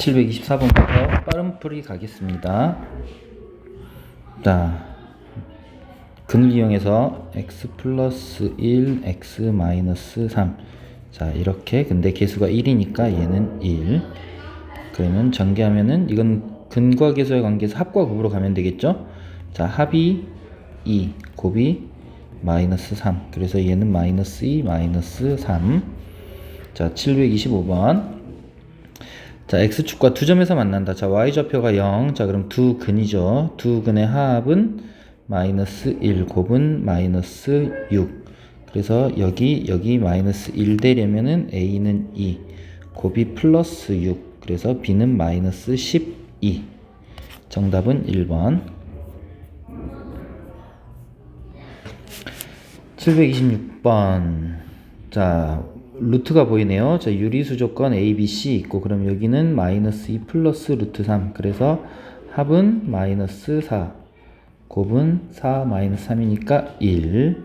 724번부터 빠른 풀이 가겠습니다. 자, 근을 이용해서 x 플러스 1, x 마이너스 3. 자, 이렇게. 근데 개수가 1이니까 얘는 1. 그러면 전개하면은 이건 근과 개수의 관계에서 합과 곱으로 가면 되겠죠? 자, 합이 2, 곱이 마이너스 3. 그래서 얘는 마이너스 2, 마이너스 3. 자, 725번. 자, x축과 두 점에서 만난다. 자, y좌표가 0. 자, 그럼 두 근이죠. 두 근의 합은 마이너스 1, 곱은 마이너스 6. 그래서 여기 마이너스 1 되려면은 a는 2, 곱이 플러스 6. 그래서 b는 마이너스 12. 정답은 1번. 726번. 자, 루트가 보이네요. 자, 유리수 조건 A, B, C 있고, 그럼 여기는 마이너스 2 플러스 루트 3. 그래서 합은 마이너스 4. 곱은 4 마이너스 3이니까 1.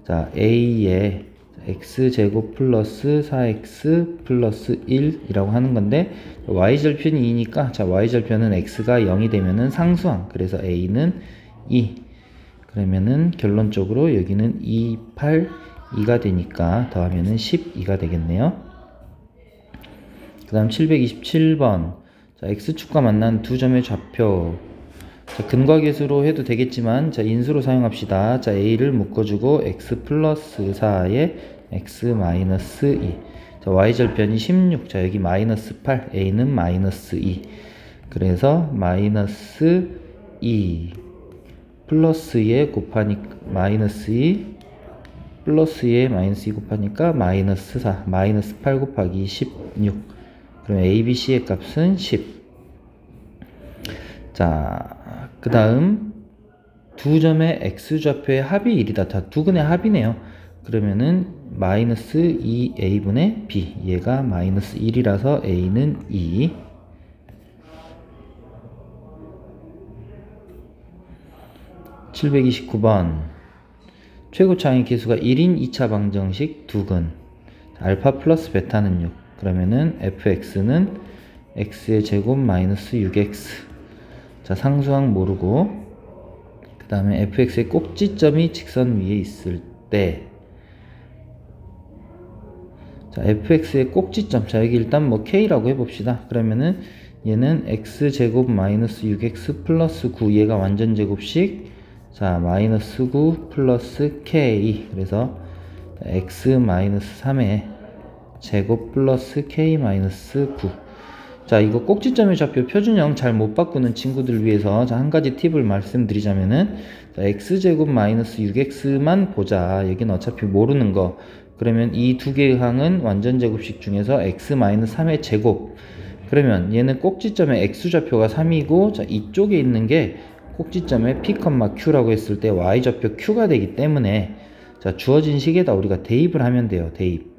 자, A에 x제곱 플러스 4x 플러스 1이라고 하는 건데, y절편이 2니까, 자, y절편은 x가 0이 되면은 상수항. 그래서 A는 2. 그러면은 결론적으로 여기는 2, 8, 2가 되니까 더하면은 12가 되겠네요. 그 다음 727번. 자, x축과 만난 두 점의 좌표. 자, 근과 계수로 해도 되겠지만, 자, 인수로 사용합시다. 자, a를 묶어주고 x 플러스 4에 x 마이너스 2. 자, y절편이 16. 자, 여기 마이너스 8. a는 마이너스 2. 그래서 마이너스 2 플러스에 곱하니까 마이너스 2 플러스에 마이너스 2 곱하니까 마이너스 4. 마이너스 8 곱하기 16. 그럼 a, b, c의 값은 10. 자, 그 다음 두 점의 x좌표의 합이 1이다. 다 두 근의 합이네요. 그러면은 마이너스 2a분의 b. 얘가 마이너스 1이라서 a는 2. (729번) 최고차항의 개수가 1인 2차 방정식 두근. 알파 플러스 베타는 6. 그러면은 fx는 x의 제곱 마이너스 6x. 자, 상수항 모르고, 그 다음에 fx의 꼭지점이 직선 위에 있을 때, 자, fx의 꼭지점. 자, 여기 일단 뭐 k라고 해봅시다. 그러면은 얘는 x제곱 마이너스 6x 플러스 9. 얘가 완전 제곱식. 자, 마이너스 9 플러스 k. 그래서 x 마이너스 3의 제곱 플러스 k 마이너스 9. 자, 이거 꼭지점의 좌표 표준형 잘 못 바꾸는 친구들 위해서, 자, 한 가지 팁을 말씀드리자면은, 자, x제곱 마이너스 6x만 보자. 여기는 어차피 모르는 거. 그러면 이 두 개의 항은 완전 제곱식 중에서 x 마이너스 3의 제곱. 그러면 얘는 꼭지점의 x좌표가 3이고, 자, 이쪽에 있는 게 꼭지점의 p, q라고 했을 때 y좌표 q가 되기 때문에, 자, 주어진 식에다 우리가 대입을 하면 돼요. 대입.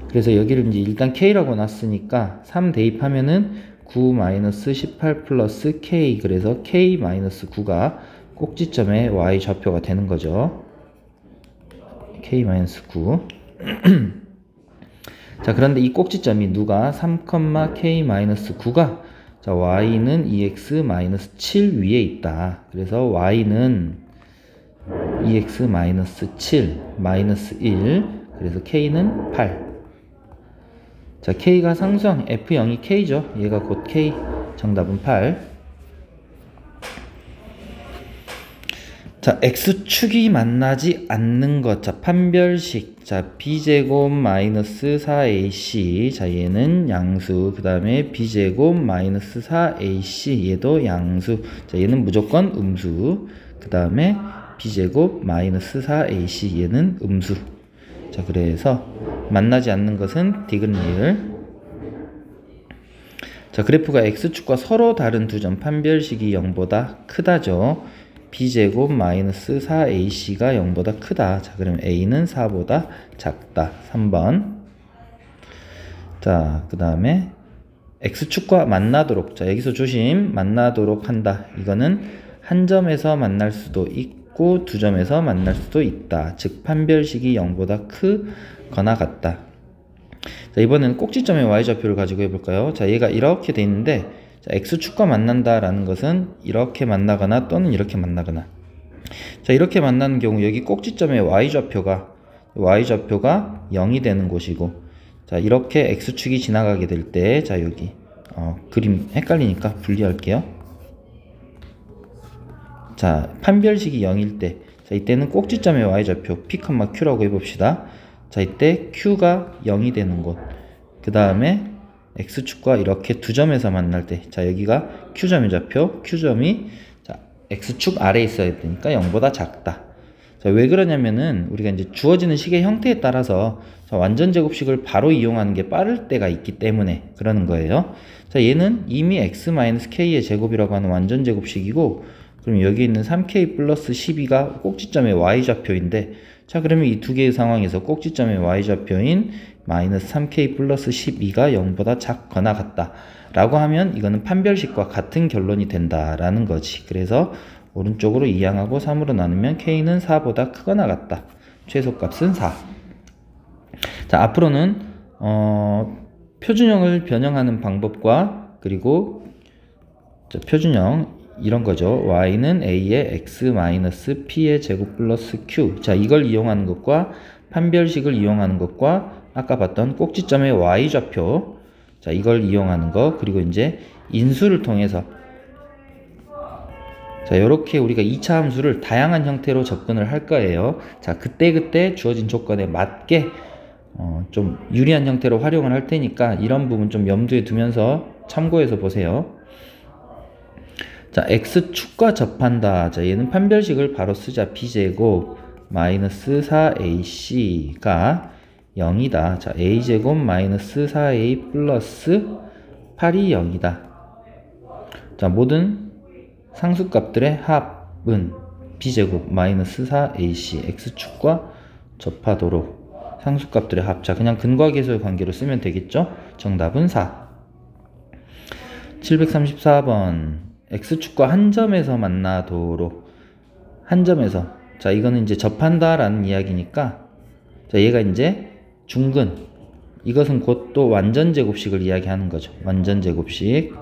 그래서 여기를 이제 일단 k라고 놨으니까 3 대입하면은 9-18 플러스 k. 그래서 k-9가 꼭지점의 y좌표가 되는 거죠. k-9. 자, 그런데 이 꼭지점이 누가 3,k-9가, 자, y는 2x-7 위에 있다. 그래서 y는 2x-7 마이너스 1. 그래서 k는 8. 자, k가 상수항 f0이 k죠. 얘가 곧 k. 정답은 8. 자, x축이 만나지 않는 것. 자, 판별식. 자, b제곱 마이너스 4ac. 자, 얘는 양수. 그 다음에 b제곱 마이너스 4ac. 얘도 양수. 자, 얘는 무조건 음수. 그 다음에 b제곱 마이너스 4ac. 얘는 음수. 자, 그래서 만나지 않는 것은 디귿리을. 자, 그래프가 x축과 서로 다른 두 점 판별식이 0보다 크다죠. b제곱 마이너스 4ac가 0보다 크다. 자, 그럼 a는 4보다 작다. 3번. 자, 그 다음에 x축과 만나도록. 자, 여기서 조심. 만나도록 한다. 이거는 한 점에서 만날 수도 있고 두 점에서 만날 수도 있다. 즉 판별식이 0보다 크거나 같다. 자, 이번에는 꼭지점의 y좌표를 가지고 해볼까요? 자, 얘가 이렇게 돼 있는데, 자, x축과 만난다라는 것은 이렇게 만나거나 또는 이렇게 만나거나. 자, 이렇게 만나는 경우 여기 꼭지점의 y좌표가 0이 되는 곳이고, 자, 이렇게 x축이 지나가게 될 때, 자, 여기 그림 헷갈리니까 분리할게요. 자, 판별식이 0일 때, 자, 이때는 꼭지점의 y좌표 p, q라고 해봅시다. 자, 이때 q가 0이 되는 곳, 그 다음에 x축과 이렇게 두 점에서 만날 때, 자, 여기가 q점의 좌표, q점이 자, x축 아래에 있어야 되니까 0보다 작다. 자, 왜 그러냐면은 우리가 이제 주어지는 식의 형태에 따라서 자, 완전 제곱식을 바로 이용하는 게 빠를 때가 있기 때문에 그러는 거예요. 자, 얘는 이미 x-k의 제곱이라고 하는 완전 제곱식이고, 그럼 여기 있는 3k 플러스 12가 꼭지점의 y좌표인데, 자, 그러면 이 두 개의 상황에서 꼭지점의 y좌표인 마이너스 3k 플러스 12가 0보다 작거나 같다 라고 하면 이거는 판별식과 같은 결론이 된다라는 거지. 그래서 오른쪽으로 2항하고 3으로 나누면 k는 4보다 크거나 같다. 최소값은 4. 자, 앞으로는 표준형을 변형하는 방법과 그리고 자, 표준형 이런 거죠. y는 a의 x-p의 제곱 플러스 q. 자, 이걸 이용하는 것과 판별식을 이용하는 것과 아까 봤던 꼭지점의 y좌표, 자, 이걸 이용하는 거, 그리고 이제 인수를 통해서 자, 요렇게 우리가 2차 함수를 다양한 형태로 접근을 할 거예요. 자, 그때그때 주어진 조건에 맞게 좀 유리한 형태로 활용을 할 테니까 이런 부분 좀 염두에 두면서 참고해서 보세요. 자, x축과 접한다. 자, 얘는 판별식을 바로 쓰자. b제곱 마이너스 4ac가 0이다. 자, a제곱 마이너스 4a 플러스 8이 0이다. 자, 모든 상수값들의 합은 b제곱 마이너스 4ac x축과 접하도록 상수값들의 합. 자, 그냥 근과 계수의 관계로 쓰면 되겠죠? 정답은 4. 734번 x축과 한 점에서 만나도록. 한 점에서. 자, 이거는 이제 접한다 라는 이야기니까, 자, 얘가 이제 중근, 이것은 곧 또 완전 제곱식을 이야기하는 거죠. 완전 제곱식.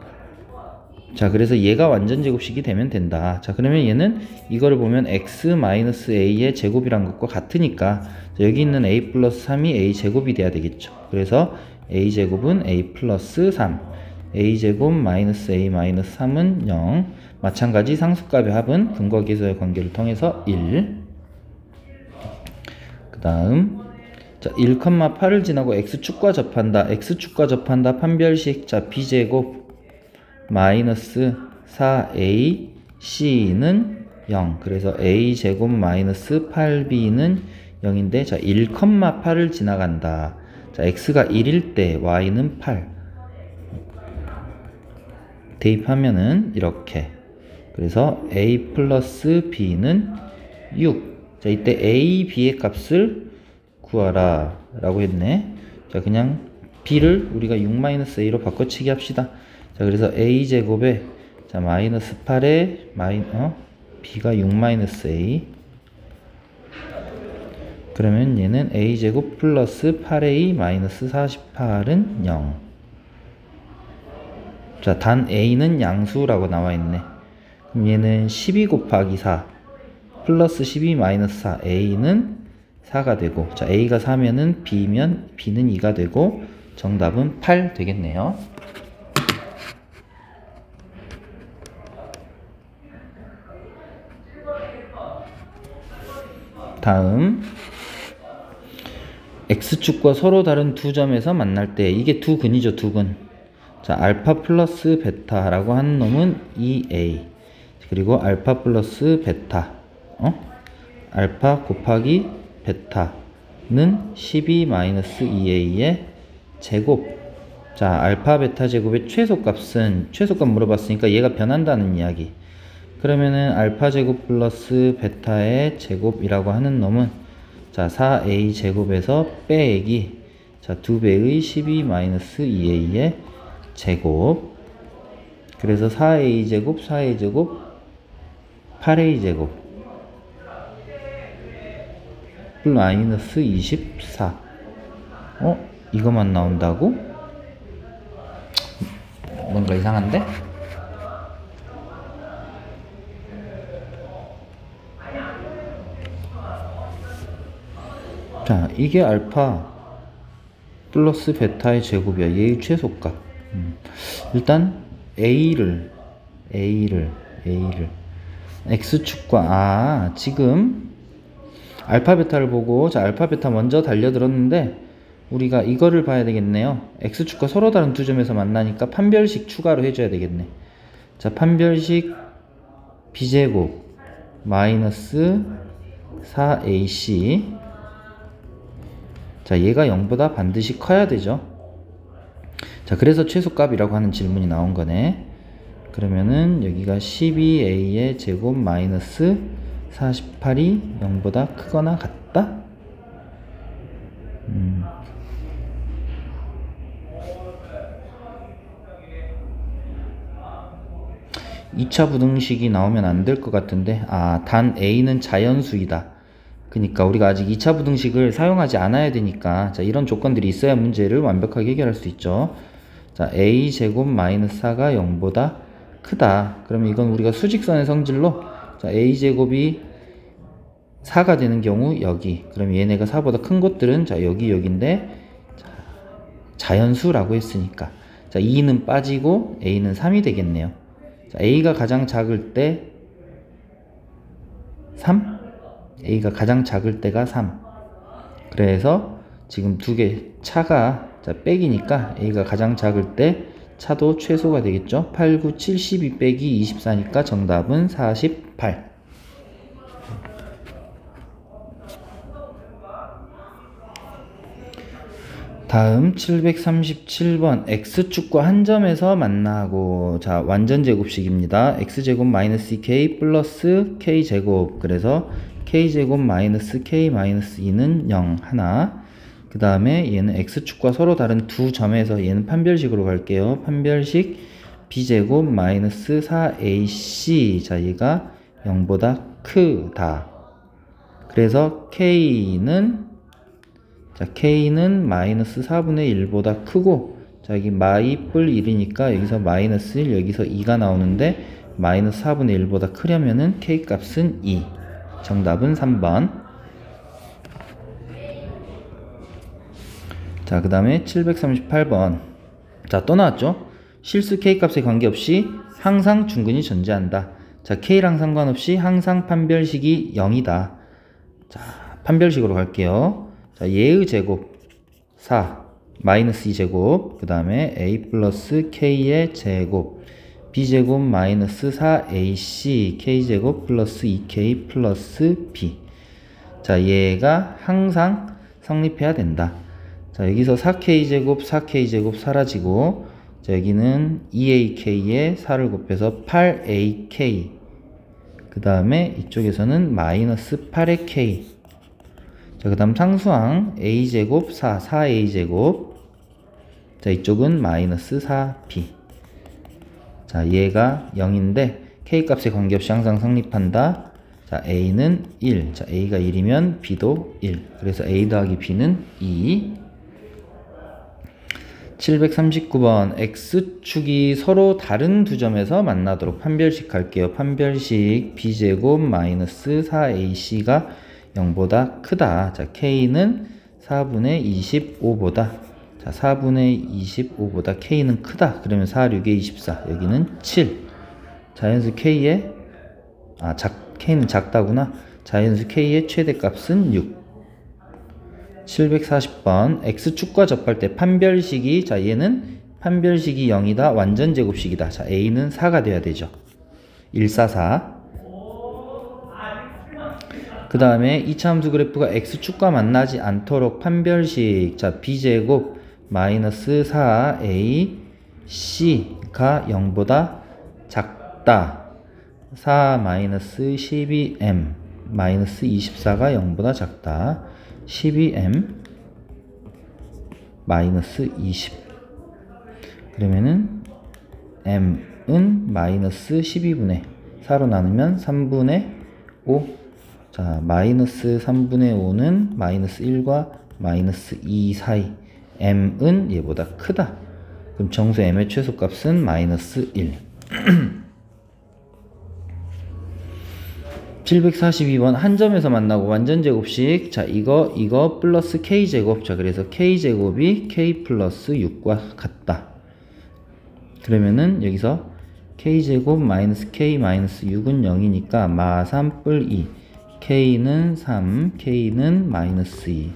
자, 그래서 얘가 완전 제곱식이 되면 된다. 자, 그러면 얘는 이거를 보면 x-a의 제곱이란 것과 같으니까, 자, 여기 있는 a 플러스 3이 a 제곱이 돼야 되겠죠. 그래서 a 제곱은 a 플러스 3, a제곱 마이너스 a 마이너스 3은 0. 마찬가지 상수값의 합은 근과 계수의 관계를 통해서 1. 그 다음 자, 1,8을 지나고 x축과 접한다. x축과 접한다 판별식. 자, b제곱 마이너스 4ac는 0. 그래서 a제곱 마이너스 8b는 0인데, 자, 1,8을 지나간다. 자, x가 1일 때 y는 8. 대입하면은 이렇게. 그래서 a 플러스 b는 6. 자, 이때 a, b의 값을 구하라 라고 했네. 자, 그냥 b를 우리가 6-a로 바꿔치기 합시다. 자, 그래서 a 제곱에 자, 마이너스 8에 b가 6-a. 그러면 얘는 a 제곱 플러스 8a 마이너스 48은 0. 자, 단 a는 양수라고 나와 있네. 그럼 얘는 12 곱하기 4 플러스 12 마이너스 4, a는 4가 되고, 자, a가 4면은 b면 b는 2가 되고, 정답은 8 되겠네요. 다음 x축과 서로 다른 두 점에서 만날 때, 이게 두 근이죠. 두 근. 자, 알파 플러스 베타라고 하는 놈은 2a, 그리고 알파 플러스 베타, 알파 곱하기 베타는 12-2a의 제곱. 자, 알파 베타 제곱의 최소값은, 최소값 물어봤으니까 얘가 변한다는 이야기. 그러면은 알파 제곱 플러스 베타의 제곱이라고 하는 놈은, 자, 4a 제곱에서 빼기, 자, 2배의 12-2a의 제곱. 그래서 4a 제곱, 4a 제곱, 8a 제곱 마이너스 24. 이것만 나온다고? 뭔가 이상한데? 자, 이게 알파 플러스 베타의 제곱이야. 얘의 최소값. 일단 A를 X축과, 지금 알파 베타를 보고, 자, 알파 베타 먼저 달려들었는데 우리가 이거를 봐야 되겠네요. X축과 서로 다른 두 점에서 만나니까 판별식 추가로 해줘야 되겠네. 자, 판별식 B제곱 마이너스 4AC. 자, 얘가 0보다 반드시 커야 되죠. 자, 그래서 최소값이라고 하는 질문이 나온 거네. 그러면은 여기가 12A의 제곱 마이너스 48이 0보다 크거나 같다? 2차 부등식이 나오면 안 될 것 같은데, 단 A는 자연수이다. 그러니까 우리가 아직 2차 부등식을 사용하지 않아야 되니까, 자, 이런 조건들이 있어야 문제를 완벽하게 해결할 수 있죠. 자, A제곱 마이너스 4가 0보다 크다. 그러면 이건 우리가 수직선의 성질로, 자, A제곱이 4가 되는 경우 여기, 그럼 얘네가 4보다 큰 곳들은, 자, 여기인데, 자, 자연수라고 했으니까, 자, 2는 빠지고 A는 3이 되겠네요. 자, A가 가장 작을 때 3? A가 가장 작을 때가 3. 그래서 지금 두 개 차가, 자, 빼기니까 A가 가장 작을 때 차도 최소가 되겠죠. 8, 9, 7, 12 빼기 24니까 정답은 48. 다음 737번 x축과 한 점에서 만나고, 자, 완전 제곱식입니다. x제곱 마이너스 2k 플러스 k제곱, 그래서 k제곱 마이너스 k 마이너스 2는 0 하나. 그 다음에 얘는 x축과 서로 다른 두 점에서, 얘는 판별식으로 갈게요. 판별식 b제곱 마이너스 4ac, 자, 얘가 0보다 크다. 그래서 k는, 자, k는 마이너스 4분의 1보다 크고, 자, 여기 마이 뿔 1이니까 여기서 마이너스 1, 여기서 2가 나오는데, 마이너스 4분의 1보다 크려면은 k 값은 2. 정답은 3번. 자, 그 다음에 738번. 자, 또 나왔죠? 실수 k 값에 관계없이 항상 중근이 존재한다. 자, k랑 상관없이 항상 판별식이 0이다. 자, 판별식으로 갈게요. 자, 얘의 제곱 4 마이너스 2제곱, 그 다음에 a 플러스 k의 제곱, b제곱 마이너스 4ac k제곱 플러스 2k 플러스 b. 자, 얘가 항상 성립해야 된다. 자, 여기서 4k제곱 4k제곱 사라지고, 자, 여기는 2ak에 4를 곱해서 8ak, 그 다음에 이쪽에서는 마이너스 8의 k. 자, 그 다음 상수항 a제곱 4a제곱, 자, 이쪽은 마이너스 4b. 자, 얘가 0인데 k 값에 관계없이 항상 성립한다. 자, a는 1. 자, a가 1이면 b도 1. 그래서 a 더하기 b는 2. 739번 x축이 서로 다른 두 점에서 만나도록 판별식 갈게요. 판별식 b제곱 마이너스 4ac가 0보다 크다. 자, k는 4분의 25보다, 자, 4분의 25보다 k는 크다. 그러면 4, 6에 24, 여기는 7. 자연수 k의, k는 작다구나. 자연수 k의 최대값은 6. 740번 x축과 접할 때 판별식이, 자, 얘는 판별식이 0이다. 완전 제곱식이다. 자, a는 4가 돼야 되죠. 144. 그 다음에 2차 함수 그래프가 x축과 만나지 않도록 판별식, 자, b제곱 마이너스 4ac가 0보다 작다. 4 마이너스 12m 마이너스 24가 0보다 작다. 12m 마이너스 20. 그러면은 m은 마이너스 12분의 4로 나누면 3분의 5. 자, 마이너스 3분의 5는 마이너스 1과 마이너스 2 사이. m은 얘보다 크다. 그럼 정수 m의 최소값은 마이너스 1. 742번 한 점에서 만나고 완전제곱식. 자, 이거 플러스 k제곱. 자, 그래서 k제곱이 k 플러스 6과 같다. 그러면은 여기서 k제곱 마이너스 k 마이너스 6은 0이니까 마 3 뿔 2. k는 3, k는 마이너스 2.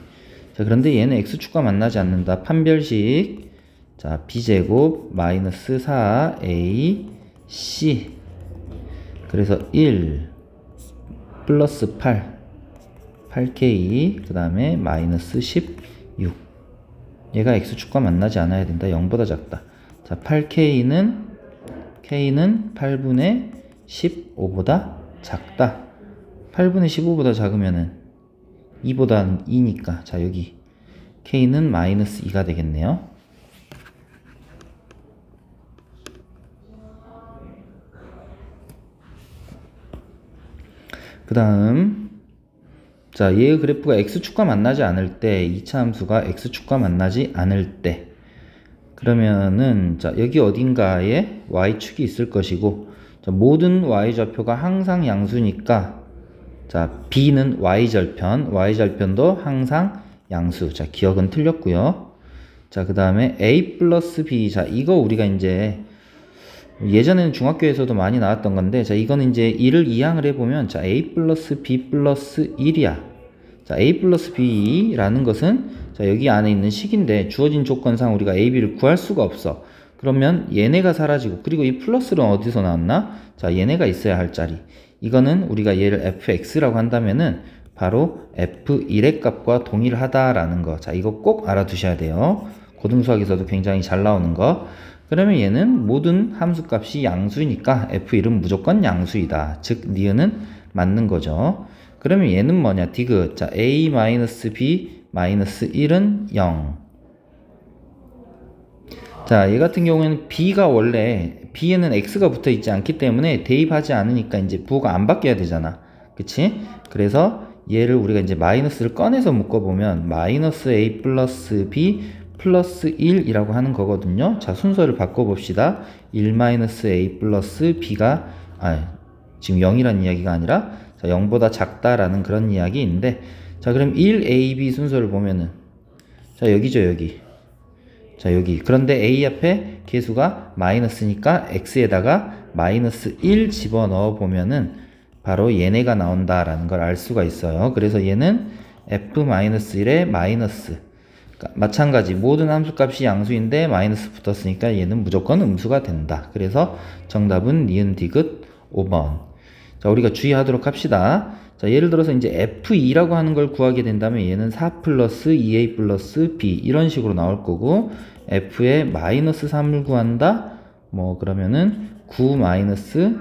자, 그런데 얘는 x축과 만나지 않는다. 판별식. 자, b제곱 마이너스 4a c. 그래서 1 플러스 8 8k 그 다음에 마이너스 16. 얘가 x축과 만나지 않아야 된다. 0보다 작다. 자, 8k는 k는 8분의 15보다 작다. 8분의 15보다 작으면은 2보다 2니까 자, 여기 k는 마이너스 2가 되겠네요. 그 다음 자, 얘의 그래프가 x축과 만나지 않을 때 2차 함수가 x축과 만나지 않을 때 그러면은 자, 여기 어딘가에 y축이 있을 것이고 자, 모든 y좌표가 항상 양수니까 자, b는 y절편도 항상 양수. 자, 기억은 틀렸고요. 자, 그 다음에 a 플러스 b. 자, 이거 우리가 이제 예전에는 중학교에서도 많이 나왔던 건데 자, 이거는 이제 이를 이항을 해보면 자, a 플러스 b 플러스 1이야. 자, a 플러스 b라는 것은 자, 여기 안에 있는 식인데 주어진 조건상 우리가 a, b를 구할 수가 없어. 그러면 얘네가 사라지고 그리고 이 플러스는 어디서 나왔나? 자, 얘네가 있어야 할 자리. 이거는 우리가 얘를 fx라고 한다면은 바로 f1의 값과 동일하다라는 거. 자, 이거 꼭 알아두셔야 돼요. 고등수학에서도 굉장히 잘 나오는 거. 그러면 얘는 모든 함수값이 양수이니까 f1은 무조건 양수이다. 즉 니은은 맞는 거죠. 그러면 얘는 뭐냐? 디귿. 자, a-b-1은 0. 자, 얘 같은 경우에는 b가 원래 b에는 x가 붙어 있지 않기 때문에 대입하지 않으니까 이제 부호가 안 바뀌어야 되잖아. 그치? 그래서 얘를 우리가 이제 마이너스를 꺼내서 묶어보면 마이너스 a 플러스 b 플러스 1이라고 하는 거거든요. 자, 순서를 바꿔봅시다. 1 마이너스 a 플러스 b가 지금 0이라는 이야기가 아니라 자, 0보다 작다라는 그런 이야기인데 자, 그럼 1ab 순서를 보면은 자, 여기죠, 여기. 자, 여기. 그런데 a 앞에 계수가 마이너스니까 x에다가 마이너스 1 집어넣어 보면은 바로 얘네가 나온다라는 걸 알 수가 있어요. 그래서 얘는 f-1의 마이너스. 그러니까 마찬가지 모든 함수값이 양수인데 마이너스 붙었으니까 얘는 무조건 음수가 된다. 그래서 정답은 니은 디귿 5번. 자, 우리가 주의하도록 합시다. 자, 예를 들어서 이제 f2라고 하는 걸 구하게 된다면 얘는 4 플러스 2a 플러스 b 이런 식으로 나올 거고 f의 마이너스 3을 구한다? 뭐 그러면은 9 마이너스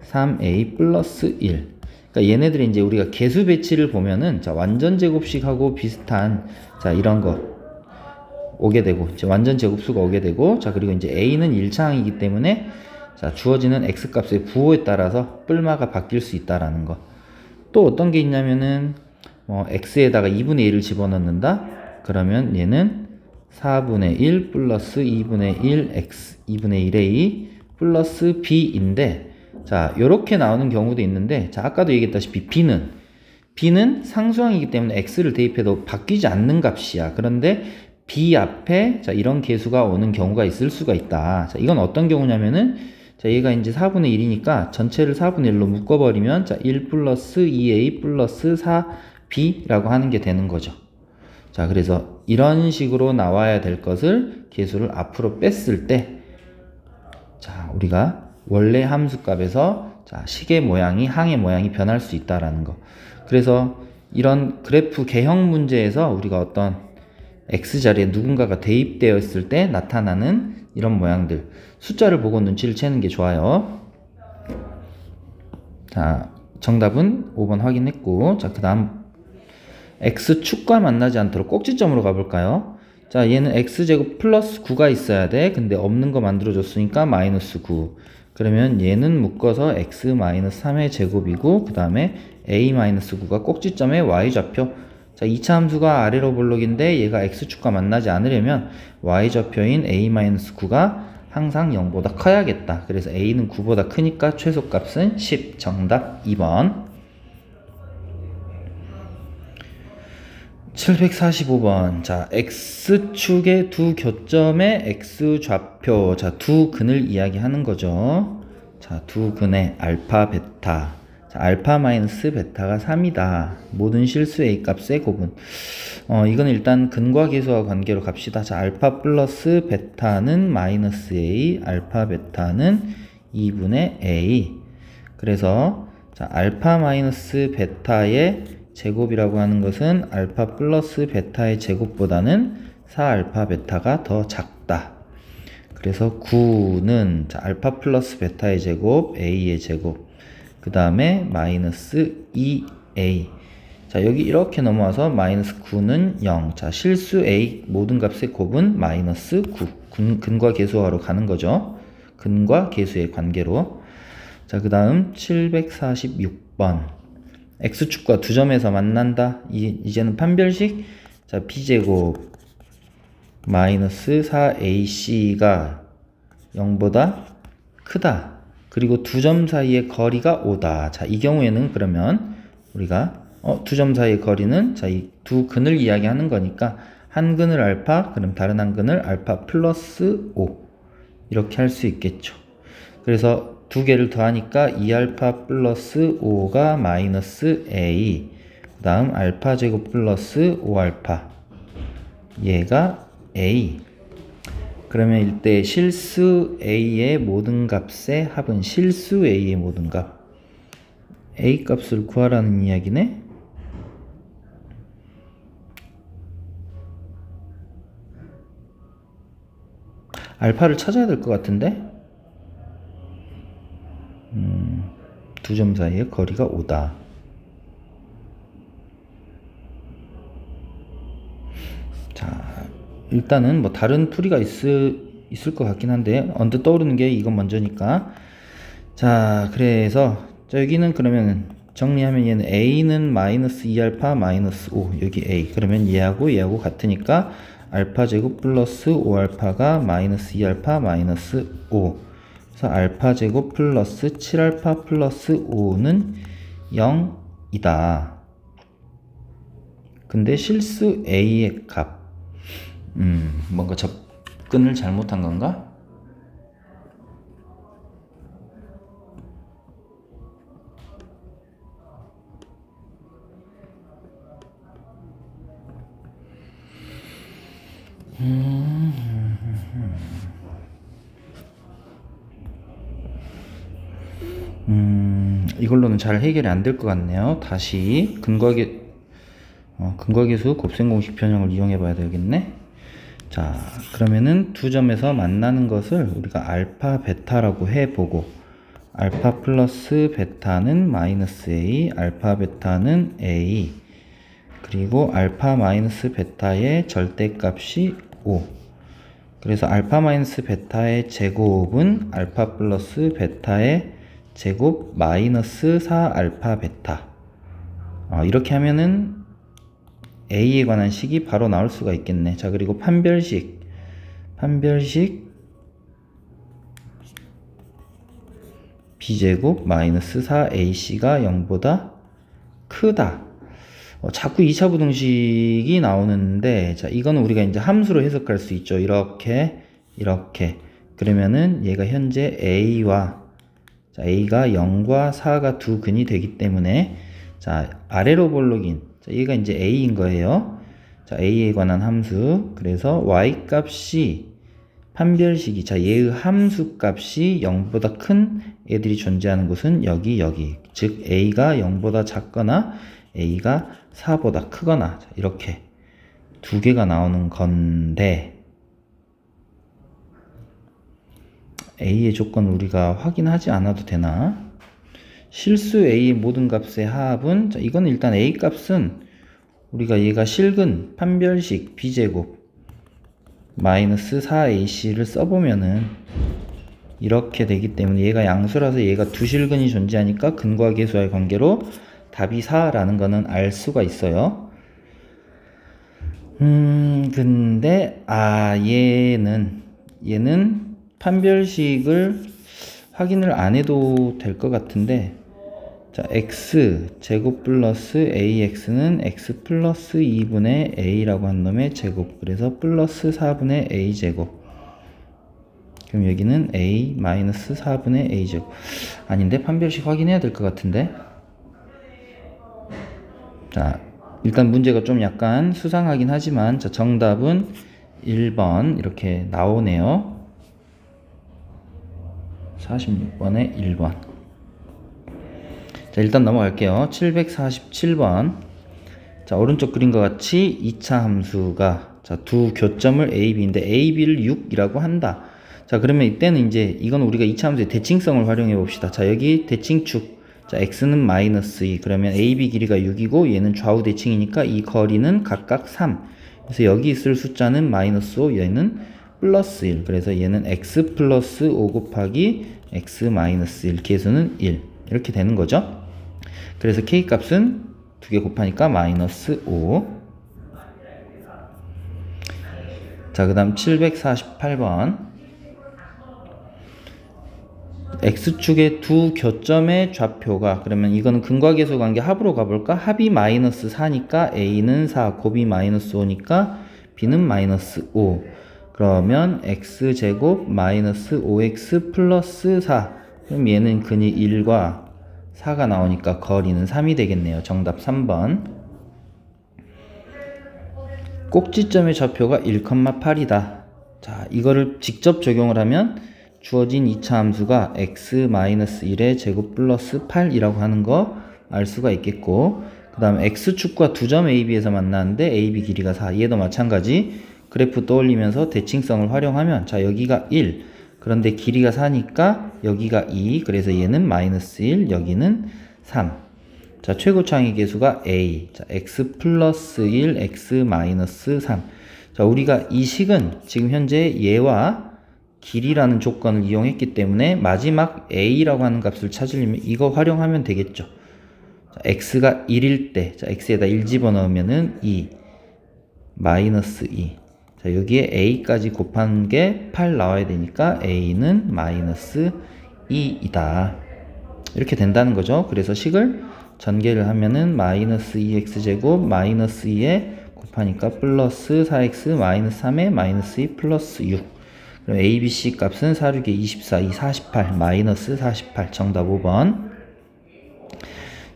3a 플러스 1. 그러니까 얘네들이 이제 우리가 개수 배치를 보면은 자, 완전 제곱식하고 비슷한 자, 이런 거 오게 되고 이제 완전 제곱수가 오게 되고 자, 그리고 이제 a는 1차항이기 때문에 자, 주어지는 x값의 부호에 따라서 뿔마가 바뀔 수 있다라는 거. 또 어떤 게 있냐면은 x에다가 2분의 1을 집어넣는다? 그러면 얘는 4분의 1 플러스 2분의 1 x 2분의 1a 플러스 b인데 자, 요렇게 나오는 경우도 있는데 자, 아까도 얘기했다시피 b는 상수항이기 때문에 x를 대입해도 바뀌지 않는 값이야. 그런데 b 앞에 자, 이런 개수가 오는 경우가 있을 수가 있다. 자, 이건 어떤 경우냐면은 자, 얘가 이제 4분의 1이니까 전체를 4분의 1로 묶어버리면 자, 1 플러스 2a 플러스 4b라고 하는 게 되는 거죠. 자, 그래서 이런 식으로 나와야 될 것을 개수를 앞으로 뺐을 때 자, 우리가 원래 함수값에서 자, 식의 모양이 항의 모양이 변할 수 있다라는 거. 그래서 이런 그래프 개형 문제에서 우리가 어떤 x자리에 누군가가 대입되어 있을 때 나타나는 이런 모양들 숫자를 보고 눈치를 채는 게 좋아요. 자, 정답은 5번 확인했고 자, 그 다음 x축과 만나지 않도록 꼭지점으로 가볼까요? 자, 얘는 x제곱 플러스 9가 있어야 돼. 근데 없는 거 만들어줬으니까 마이너스 9. 그러면 얘는 묶어서 x 마이너스 3의 제곱이고 그 다음에 a 마이너스 9가 꼭지점의 y좌표. 자, 2차 함수가 아래로 볼록인데 얘가 x축과 만나지 않으려면 y좌표인 a-9가 항상 0보다 커야겠다. 그래서 a는 9보다 크니까 최소값은 10. 정답 2번. 745번. 자, x축의 두 교점의 x좌표. 자, 두 근을 이야기하는 거죠. 자, 두 근의 알파, 베타. 자, 알파 마이너스 베타가 3이다. 모든 실수 a 값의 곱은. 이건 일단 근과 계수와 관계로 갑시다. 자, 알파 플러스 베타는 마이너스 a, 알파 베타는 2분의 a. 그래서 자, 알파 마이너스 베타의 제곱이라고 하는 것은 알파 플러스 베타의 제곱보다는 4알파 베타가 더 작다. 그래서 9는 자, 알파 플러스 베타의 제곱, a의 제곱, 그 다음에 마이너스 2a. 자, 여기 이렇게 넘어와서 마이너스 9는 0. 자, 실수 a 모든 값의 곱은 마이너스 9. 근과 계수하러 가는 거죠. 근과 계수의 관계로. 자, 그 다음 746번. x축과 두 점에서 만난다. 이제는 판별식. 자, b제곱 마이너스 4ac가 0보다 크다. 그리고 두 점 사이의 거리가 5다. 자, 이 경우에는 그러면 우리가 두 점 사이의 거리는 자, 이 두 근을 이야기하는 거니까 한 근을 알파, 그럼 다른 한 근을 알파 플러스 5 이렇게 할 수 있겠죠. 그래서 두 개를 더하니까 2알파 플러스 5가 마이너스 a, 그 다음 알파 제곱 플러스 5알파, 얘가 a. 그러면 이때 실수 a의 모든 값의 합은 실수 a의 모든 값, a 값을 구하라는 이야기네. 알파를 찾아야 될 것 같은데. 두 점 사이의 거리가 5다. 자, 일단은 뭐 다른 풀이가 있을 것 같긴 한데 언뜻 떠오르는 게 이건 먼저니까. 자, 그래서 자, 여기는 그러면 정리하면 얘는 a는 마이너스 2알파 마이너스 5, 여기 a. 그러면 얘하고 같으니까 알파 제곱 플러스 5알파가 마이너스 2알파 마이너스 5. 그래서 알파 제곱 플러스 7알파 플러스 5는 0이다. 근데 실수 a의 값, 뭔가 접근을 잘못한 건가? 이걸로는 잘 해결이 안 될 것 같네요. 다시 근과계수 곱셈공식 변형을 이용해 봐야 되겠네. 자, 그러면은 두 점에서 만나는 것을 우리가 알파 베타라고 해보고, 알파 플러스 베타는 마이너스 a, 알파 베타는 a, 그리고 알파 마이너스 베타의 절대값이 5. 그래서 알파 마이너스 베타의 제곱은 알파 플러스 베타의 제곱 마이너스 4알파 베타. 이렇게 하면은 a에 관한 식이 바로 나올 수가 있겠네. 자, 그리고 판별식 b제곱 마이너스 4ac가 0보다 크다. 자꾸 2차 부등식이 나오는데, 자, 이거는 우리가 이제 함수로 해석할 수 있죠. 이렇게. 그러면은 얘가 현재 a와, 자, a가 0과 4가 두 근이 되기 때문에, 자, 아래로 볼록인, 자, 얘가 이제 a인 거예요. 자, a에 관한 함수. 그래서 y 값이 판별식이, 자, 얘의 함수 값이 0보다 큰 애들이 존재하는 곳은 여기. 즉, a가 0보다 작거나 a가 4보다 크거나, 자, 이렇게 두 개가 나오는 건데, a의 조건을 우리가 확인하지 않아도 되나? 실수 a의 모든 값의 합은, 자, 이건 일단 a 값은 우리가 얘가 실근 판별식 b제곱 마이너스 4ac를 써보면은 이렇게 되기 때문에, 얘가 양수라서 얘가 두 실근이 존재하니까 근과 계수와의 관계로 답이 4라는 거는 알 수가 있어요. 근데 얘는 판별식을 확인을 안 해도 될 것 같은데, 자, x 제곱 플러스 ax는 x 플러스 2분의 a라고 한 놈의 제곱, 그래서 플러스 4분의 a 제곱. 그럼 여기는 a 마이너스 4분의 a 제곱. 아닌데 판별식 확인해야 될 것 같은데. 자, 일단 문제가 좀 약간 수상하긴 하지만, 자, 정답은 1번 이렇게 나오네요. 46번에 1번. 자, 일단 넘어갈게요. 747번. 자, 오른쪽 그림과 같이 2차 함수가, 자, 두 교점을 a, b인데 a, b를 6이라고 한다. 자, 그러면 이때는 이제 이건 우리가 2차 함수의 대칭성을 활용해 봅시다. 자, 여기 대칭축. 자, x는 마이너스 2. 그러면 AB 길이가 6이고 얘는 좌우 대칭이니까 이 거리는 각각 3. 그래서 여기 있을 숫자는 마이너스 5, 얘는 플러스 1. 그래서 얘는 x 플러스 5 곱하기 x 마이너스 1. 계수는 1. 이렇게 되는 거죠. 그래서 k 값은 2개 곱하니까 마이너스 5. 자, 그 다음 748번. x축의 두 교점의 좌표가, 그러면 이거는 근과계수 관계 합으로 가볼까? 합이 마이너스 4니까 a는 4, 곱이 마이너스 5니까 b는 마이너스 5. 그러면 x제곱 마이너스 5x 플러스 4. 그럼 얘는 근이 1과 4가 나오니까 거리는 3이 되겠네요. 정답 3번. 꼭지점의 좌표가 1,8이다. 자, 이거를 직접 적용을 하면 주어진 2차 함수가 x-1의 제곱 플러스 8이라고 하는 거 알 수가 있겠고, 그 다음에 x축과 두 점 AB에서 만나는데 AB 길이가 4. 얘도 마찬가지 그래프 떠올리면서 대칭성을 활용하면, 자, 여기가 1. 그런데 길이가 4니까 여기가 2. 그래서 얘는 마이너스 1, 여기는 3. 자, 최고차항의 계수가 a. 자, x 플러스 1, x 마이너스 3. 자, 우리가 이 식은 지금 현재 얘와 길이라는 조건을 이용했기 때문에 마지막 a라고 하는 값을 찾으려면 이거 활용하면 되겠죠. 자, x가 1일 때, 자, x에다 1 집어넣으면은 2, 마이너스 2. 자, 여기에 a까지 곱한 게 8 나와야 되니까 a는 마이너스 2이다. 이렇게 된다는 거죠. 그래서 식을 전개를 하면은 마이너스 2x제곱 마이너스 2에 곱하니까 플러스 4x 마이너스 3에 마이너스 2 플러스 6. 그럼 A, B, C 값은 4, 6에 24, 2, 48, 마이너스 48. 정답 5번.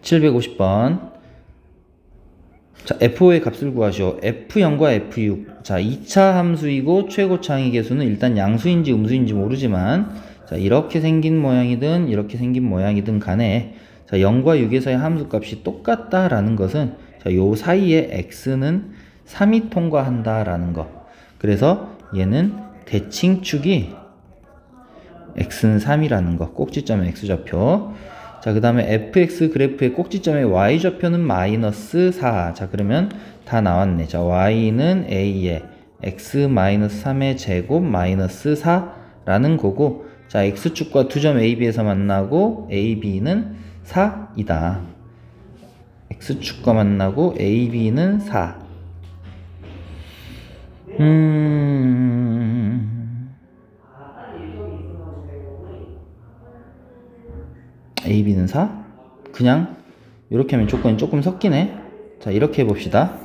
750번. 자, F5의 값을 구하시오. F0과 F6. 자, 2차 함수이고 최고차항의 계수는 일단 양수인지 음수인지 모르지만, 자, 이렇게 생긴 모양이든 이렇게 생긴 모양이든 간에, 자, 0과 6에서의 함수값이 똑같다라는 것은, 자, 요 사이에 x는 3이 통과한다라는 거. 그래서 얘는 대칭축이 x는 3이라는 거. 꼭지점의 x좌표. 자, 그 다음에 fx 그래프의 꼭지점의 y좌표는 마이너스 4. 자, 그러면 다 나왔네. 자, y는 a에 x 마이너스 3의 제곱 마이너스 4라는 거고, 자, x축과 두 점 ab에서 만나고 ab는 4이다. x축과 만나고 ab는 4. AB는 4? 그냥 이렇게 하면 조건이 조금 섞이네. 자, 이렇게 해봅시다.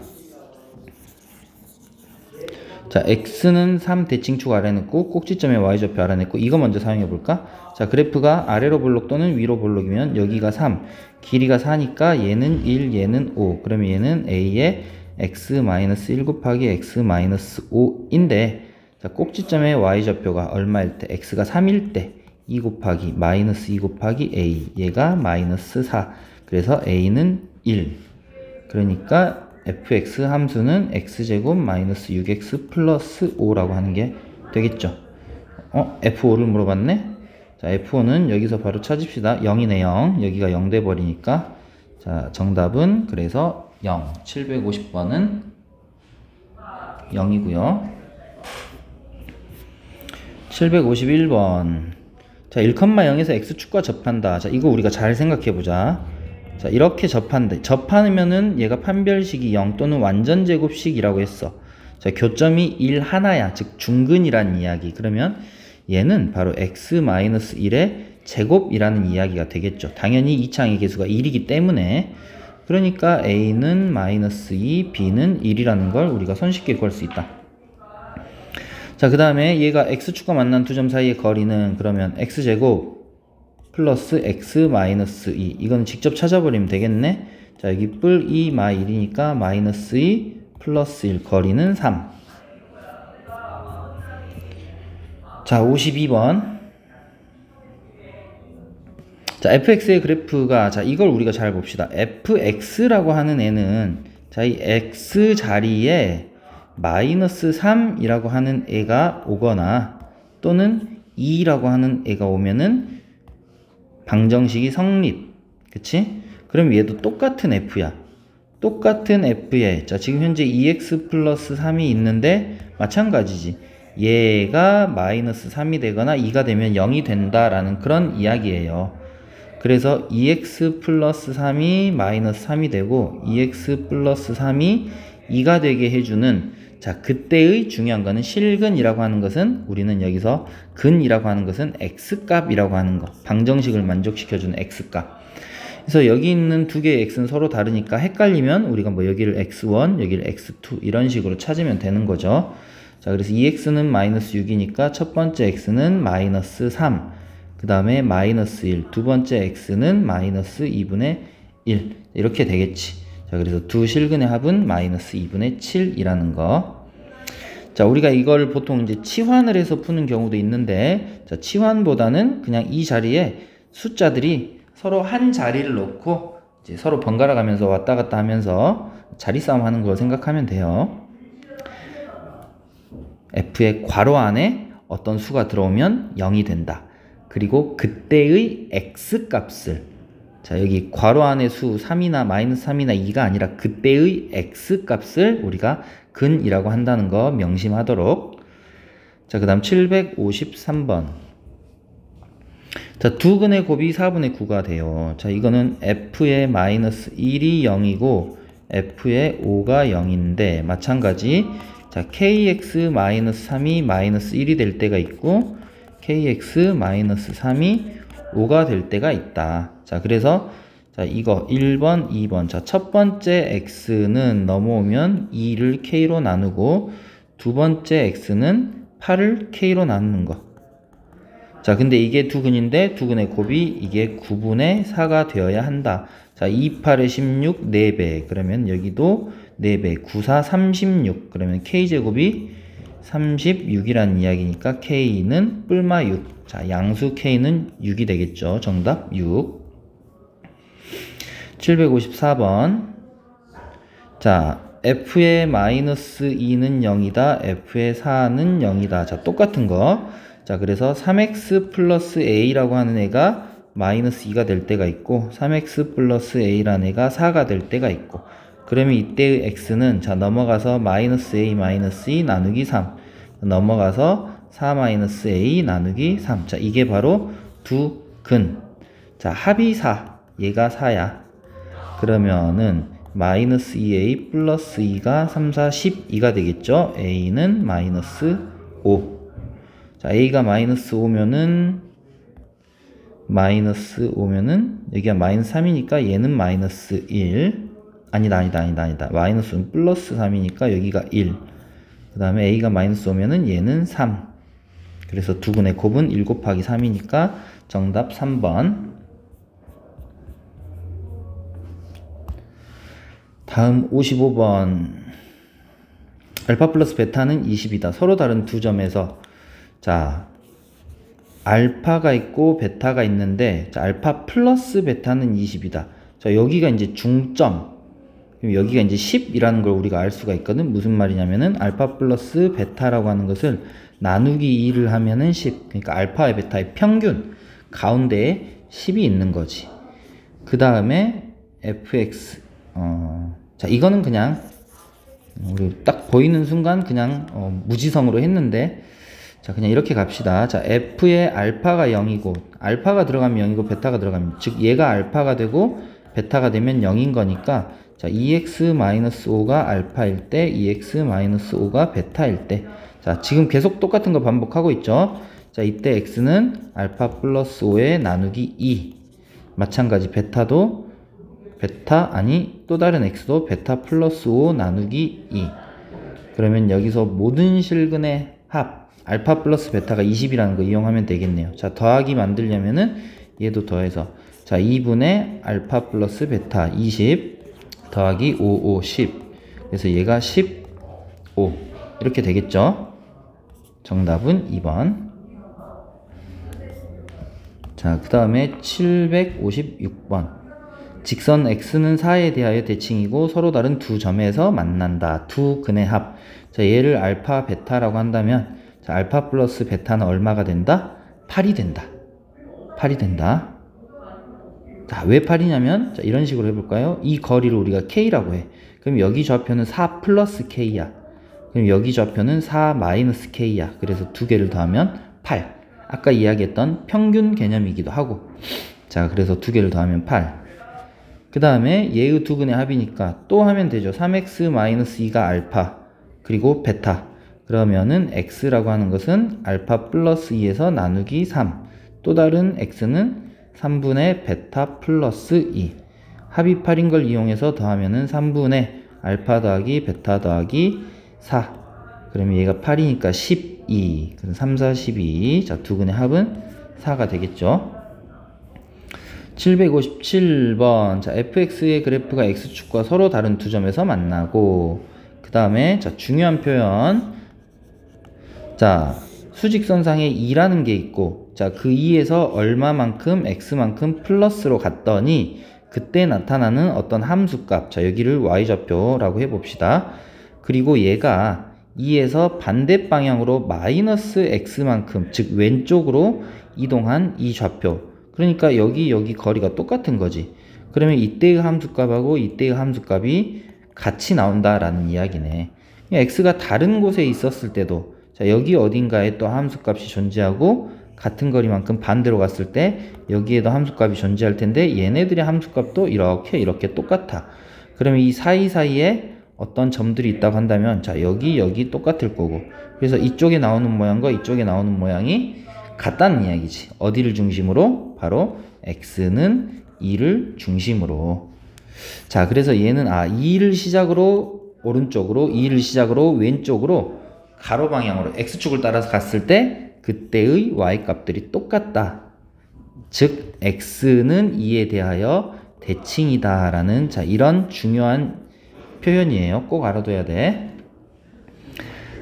자, x는 3 대칭축 알아냈고 꼭지점의 y좌표 알아냈고, 이거 먼저 사용해볼까? 자, 그래프가 아래로 볼록 또는 위로 볼록이면 여기가 3, 길이가 4니까 얘는 1, 얘는 5. 그러면 얘는 a에 x-1 곱하기 x-5인데, 자, 꼭지점의 y좌표가 얼마일 때? x가 3일 때 2 곱하기 마이너스 2 곱하기 a, 얘가 마이너스 4. 그래서 a는 1. 그러니까 fx 함수는 x제곱 마이너스 6x 플러스 5라고 하는 게 되겠죠. F5를 물어봤네. 자, F5는 여기서 바로 찾읍시다. 0이네, 0. 여기가 0 돼버리니까. 자, 정답은 그래서 0. 750번은 0이고요. 751번. 자, 1,0에서 x축과 접한다. 자, 이거 우리가 잘 생각해보자. 자, 이렇게 접한다. 접하면은 얘가 판별식이 0 또는 완전제곱식이라고 했어. 자, 교점이 1 하나야. 즉 중근이라는 이야기. 그러면 얘는 바로 x-1의 제곱이라는 이야기가 되겠죠. 당연히 이차항의 개수가 1이기 때문에. 그러니까 a는 -2, b는 1이라는 걸 우리가 손쉽게 구할 수 있다. 자, 그 다음에 얘가 x축과 만난 두 점 사이의 거리는 그러면 x제곱 플러스 x-2. 이건 직접 찾아버리면 되겠네. 자, 여기 뿔 2 -1이니까 -2 플러스 1 거리는 3. 자, 52번. 자, fx의 그래프가, 자, 이걸 우리가 잘 봅시다. fx라고 하는 애는, 자, 이 x 자리에 -3이라고 하는 애가 오거나 또는 2라고 하는 애가 오면은 방정식이 성립. 그치? 그럼 얘도 똑같은 f야. 똑같은 f에, 자, 지금 현재 2x 플러스 3이 있는데 마찬가지지. 얘가 -3이 되거나 2가 되면 0이 된다라는 그런 이야기예요. 그래서 2x 플러스 3이 -3이 되고 2x 플러스 3이 2가 되게 해주는, 자, 그때의 중요한 거는 실근이라고 하는 것은, 우리는 여기서 근이라고 하는 것은 x값이라고 하는 거, 방정식을 만족시켜주는 x값. 그래서 여기 있는 두 개의 x는 서로 다르니까 헷갈리면 우리가 뭐 여기를 x1, 여기를 x2 이런 식으로 찾으면 되는 거죠. 자, 그래서 2x는 -6이니까 첫 번째 x는 -3, 그 다음에 -1, 두 번째 x는 -2분의 1 이렇게 되겠지. 자, 그래서 두 실근의 합은 -2분의 7이라는 거. 자, 우리가 이걸 보통 이제 치환을 해서 푸는 경우도 있는데, 자, 치환보다는 그냥 이 자리에 숫자들이 서로 한 자리를 놓고 이제 서로 번갈아 가면서 왔다 갔다 하면서 자리 싸움 하는 걸 생각하면 돼요. f의 괄호 안에 어떤 수가 들어오면 0이 된다. 그리고 그때의 x값을, 자, 여기 괄호 안의 수 3이나 -3이나 2가 아니라 그때의 x값을 우리가 근이라고 한다는 거 명심하도록. 자, 그 다음 753번. 자, 두 근의 곱이 4분의 9가 돼요. 자, 이거는 f의 -1이 0이고 f의 5가 0인데 마찬가지. 자, kx-3이 -1이 될 때가 있고 kx-3이 5가 될 때가 있다. 자, 그래서 자, 이거 1번, 2번. 자, 첫 번째 x는 넘어오면 2를 k로 나누고 두 번째 x는 8을 k로 나누는 거. 자, 근데 이게 두 근인데 두 근의 곱이 이게 9분의 4가 되어야 한다. 자, 2, 8에 16, 4배. 그러면 여기도 4배. 9, 4, 36. 그러면 k제곱이 36이라는 이야기니까 k는 뿔마 6. 자, 양수 k는 6이 되겠죠. 정답 6. 754번. 자, f의 -2는 0이다. f의 4는 0이다. 자, 똑같은 거. 자, 그래서 3x 플러스 a라고 하는 애가 -2가 될 때가 있고 3x 플러스 a라는 애가 4가 될 때가 있고, 그러면 이때의 x는, 자, 넘어가서 -a-2 나누기 3 넘어가서 4-a 나누기 3. 자, 이게 바로 두 근. 자, 합이 4, 얘가 4야. 그러면은 -2a 플러스 2가 3, 4, 12가 되겠죠. a는 -5. 자, a가 -5면은 여기가 -3이니까 얘는 -1. 아니다. -5는 플러스 3이니까 여기가 1. 그 다음에 a가 -5면은 얘는 3. 그래서 두 근의 곱은 1 곱하기 3이니까 정답 3번. 다음 55번. 알파 플러스 베타는 20이다. 서로 다른 두 점에서, 자, 알파가 있고 베타가 있는데, 자, 알파 플러스 베타는 20이다. 자, 여기가 이제 중점. 그럼 여기가 이제 10이라는 걸 우리가 알 수가 있거든. 무슨 말이냐면은 알파 플러스 베타라고 하는 것을 나누기 2를 하면은 10. 그러니까 알파와 베타의 평균 가운데에 10이 있는 거지. 그 다음에 fx. 자, 이거는 그냥 우리 딱 보이는 순간 그냥 무지성으로 했는데, 자, 그냥 이렇게 갑시다. 자, f의 알파가 0이고, 알파가 들어가면 0이고 베타가 들어가면, 즉 얘가 알파가 되고 베타가 되면 0인 거니까 자, 2x-5가 알파일 때 2x-5가 베타일 때 자, 지금 계속 똑같은 거 반복하고 있죠. 자, 이때 x는 알파 플러스 5에 나누기 2 마찬가지 베타도 또 다른 x도 베타 플러스 5 나누기 2 그러면 여기서 모든 실근의 합 알파 플러스 베타가 20이라는 거 이용하면 되겠네요. 자, 더하기 만들려면은 얘도 더해서 자, 2분의 알파 플러스 베타 20 더하기 5, 5, 10 그래서 얘가 15 이렇게 되겠죠. 정답은 2번. 자, 그 다음에 756번 직선 x는 4에 대하여 대칭이고 서로 다른 두 점에서 만난다. 두 근의 합. 자, 얘를 알파 베타라고 한다면 자, 알파 플러스 베타는 얼마가 된다? 8이 된다. 8이 된다. 자, 왜 8이냐면 자, 이런 식으로 해볼까요? 이 거리를 우리가 k라고 해. 그럼 여기 좌표는 4 플러스 k야. 그럼 여기 좌표는 4 마이너스 k야. 그래서 두 개를 더하면 8. 아까 이야기했던 평균 개념이기도 하고. 자, 그래서 두 개를 더하면 8. 그 다음에 얘의 두 근의 합이니까 또 하면 되죠. 3x-2가 알파 그리고 베타 그러면은 x라고 하는 것은 알파 플러스 2에서 나누기 3 또 다른 x는 3분의 베타 플러스 2 합이 8인 걸 이용해서 더하면은 3분의 알파 더하기 베타 더하기 4 그러면 얘가 8이니까 12 그럼 3, 4, 12 자, 두 근의 합은 4가 되겠죠. 757번 자, fx의 그래프가 x축과 서로 다른 두 점에서 만나고 그 다음에 자, 중요한 표현 자, 수직선상에 2라는 게 있고 자, 그 2에서 얼마만큼 x만큼 플러스로 갔더니 그때 나타나는 어떤 함수값 자, 여기를 y좌표라고 해봅시다. 그리고 얘가 2에서 반대 방향으로 마이너스 x만큼 즉 왼쪽으로 이동한 이 좌표 그러니까 여기 거리가 똑같은 거지. 그러면 이때의 함수값하고 이때의 함수값이 같이 나온다라는 이야기네. x가 다른 곳에 있었을 때도 자, 여기 어딘가에 또 함수값이 존재하고 같은 거리만큼 반대로 갔을 때 여기에도 함수값이 존재할 텐데 얘네들의 함수값도 이렇게 똑같아. 그러면 이 사이사이에 어떤 점들이 있다고 한다면 자, 여기 똑같을 거고 그래서 이쪽에 나오는 모양과 이쪽에 나오는 모양이 같다는 이야기지. 어디를 중심으로? 바로 x는 2를 중심으로. 자, 그래서 얘는 2를 시작으로 오른쪽으로 2를 시작으로 왼쪽으로 가로 방향으로 x축을 따라서 갔을 때 그때의 y값들이 똑같다. 즉 x는 2에 대하여 대칭이다 라는 자, 이런 중요한 표현이에요. 꼭 알아둬야 돼.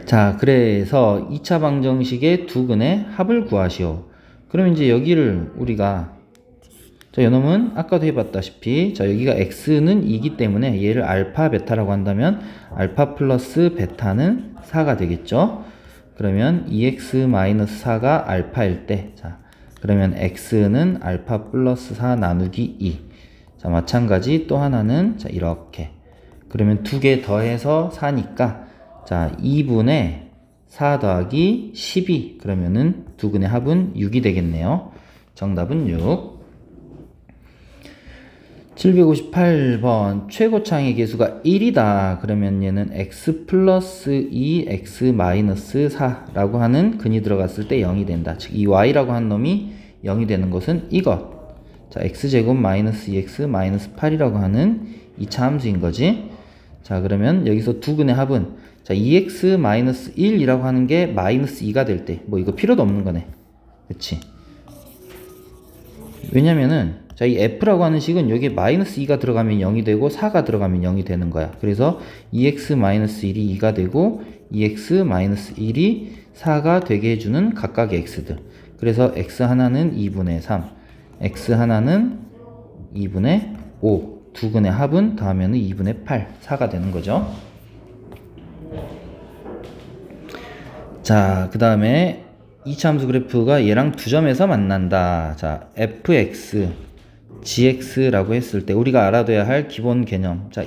자, 그래서 2차 방정식의 두 근의 합을 구하시오. 그럼 이제 여기를 우리가 자, 요놈은 아까도 해봤다시피 자, 여기가 x는 2이기 때문에 얘를 알파 베타라고 한다면 알파 플러스 베타는 4가 되겠죠. 그러면 2x-4가 알파일 때 자, 그러면 x는 알파 플러스 4 나누기 2 자, 마찬가지 또 하나는 자, 이렇게 그러면 두 개 더해서 4니까 자, 2분의 4 더하기 12 그러면은 두 근의 합은 6이 되겠네요. 정답은 6. 758번 최고차항의 계수가 1이다. 그러면 얘는 x 플러스 2 x 마이너스 4라고 하는 근이 들어갔을 때 0이 된다. 즉 이 y라고 한 놈이 0이 되는 것은 이것. 자, x제곱 마이너스 2x 마이너스 8이라고 하는 2차 함수인 거지. 자, 그러면 여기서 두 근의 합은 자, 2x 마이너스 1이라고 하는 게 마이너스 2가 될 때 뭐 이거 필요도 없는 거네. 그치? 왜냐면은 자, 이 f라고 하는 식은 여기에 마이너스 2가 들어가면 0이 되고 4가 들어가면 0이 되는 거야. 그래서 2x 마이너스 1이 2가 되고 2x 마이너스 1이 4가 되게 해주는 각각의 x들. 그래서 x 하나는 2분의 3, x 하나는 2분의 5. 두 근의 합은 더하면 2분의 8, 4가 되는 거죠. 자, 그 다음에 2차 함수 그래프가 얘랑 두 점에서 만난다. 자, fx, gx라고 했을 때 우리가 알아둬야 할 기본 개념. 자,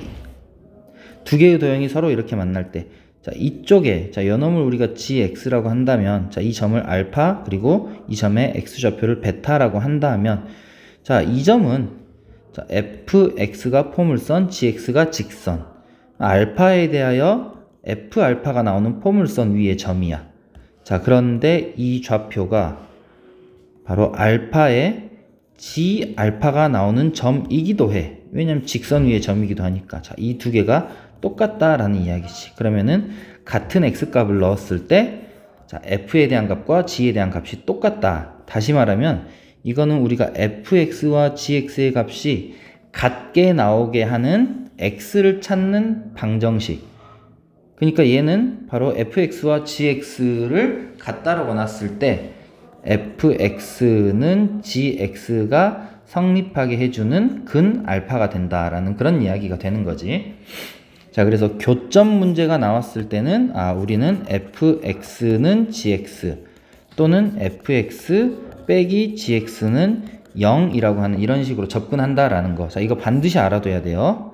두 개의 도형이 서로 이렇게 만날 때 자, 이쪽에 자, 요놈을 우리가 gx라고 한다면 자, 이 점을 알파 그리고 이 점의 x좌표를 베타라고 한다면 자, 이 점은 자, fx가 포물선, gx가 직선. 알파에 대하여 f알파가 나오는 포물선 위의 점이야. 자, 그런데 이 좌표가 바로 알파에 g알파가 나오는 점이기도 해. 왜냐면 직선 위의 점이기도 하니까. 자, 이 두 개가 똑같다라는 이야기지. 그러면은 같은 x값을 넣었을 때 자, f에 대한 값과 g에 대한 값이 똑같다. 다시 말하면 이거는 우리가 fx와 gx의 값이 같게 나오게 하는 x를 찾는 방정식. 그러니까 얘는 바로 fx와 gx를 같다라고 놨을 때 fx는 gx가 성립하게 해주는 근 알파가 된다라는 그런 이야기가 되는 거지. 자, 그래서 교점 문제가 나왔을 때는 우리는 fx는 gx 또는 fx 빼기 gx는 0이라고 하는 이런 식으로 접근한다라는 거. 자, 이거 반드시 알아둬야 돼요.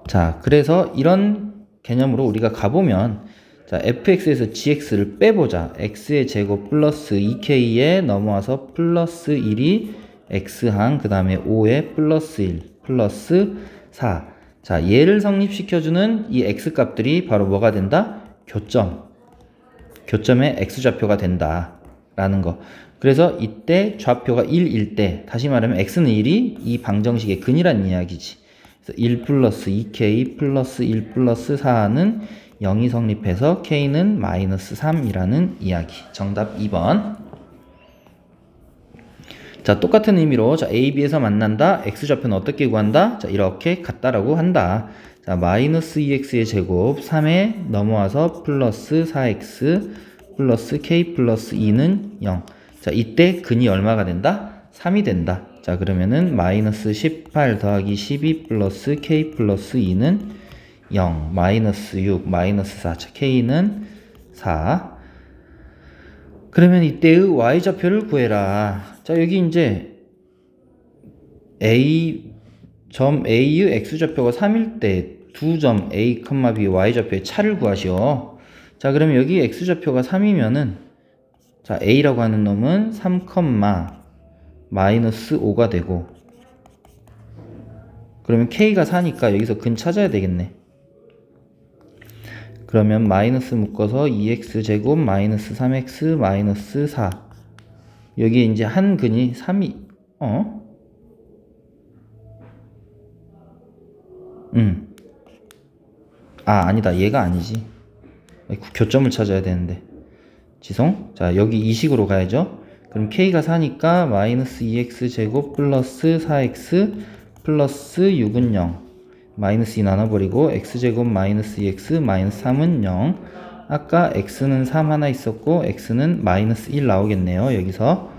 자, 그래서 이런 개념으로 우리가 가보면 자, fx에서 gx를 빼보자. x의 제곱 플러스 2k에 넘어와서 플러스 1이 x항, 그 다음에 5에 플러스 1, 플러스 4. 자, 얘를 성립시켜주는 이 x값들이 바로 뭐가 된다? 교점의 x좌표가 된다 라는 거. 그래서 이때 좌표가 1일 때, 다시 말하면 x는 1이 이 방정식의 근이란 이야기지. 그래서 1 플러스 2k 플러스 1 플러스 4는 0이 성립해서 k는 마이너스 3이라는 이야기. 정답 2번. 자, 똑같은 의미로 자, A, B에서 만난다. x좌표는 어떻게 구한다? 자, 이렇게 같다라고 한다. 자, 마이너스 2x의 제곱 3에 넘어와서 플러스 4x 플러스 k 플러스 2는 0. 자, 이때 근이 얼마가 된다? 3이 된다. 자, 그러면은 마이너스 18 더하기 12 플러스 k 플러스 2는 0, 마이너스 6, 마이너스 4. 자, k는 4. 그러면 이때의 y좌표를 구해라. 자, 여기 이제 점 A의 x좌표가 3일 때 두 점 A, B y좌표의 차를 구하시오. 자, 그러면 여기 x좌표가 3이면은 자, A라고 하는 놈은 3, 마이너스 5가 되고, 그러면 K가 4니까 여기서 근 찾아야 되겠네. 그러면 마이너스 묶어서 2x 제곱 마이너스 3x 마이너스 4. 여기에 이제 한 근이 3이 아니다. 얘가 아니지. 교점을 찾아야 되는데. 지송. 자, 여기 이 식으로 가야죠. 그럼 k가 4니까 마이너스 2x 제곱 플러스 4x 플러스 6은 0. 마이너스 2 나눠버리고 x제곱 마이너스 2x 마이너스 3은 0. 아까 x는 3 하나 있었고 x는 마이너스 1 나오겠네요. 여기서.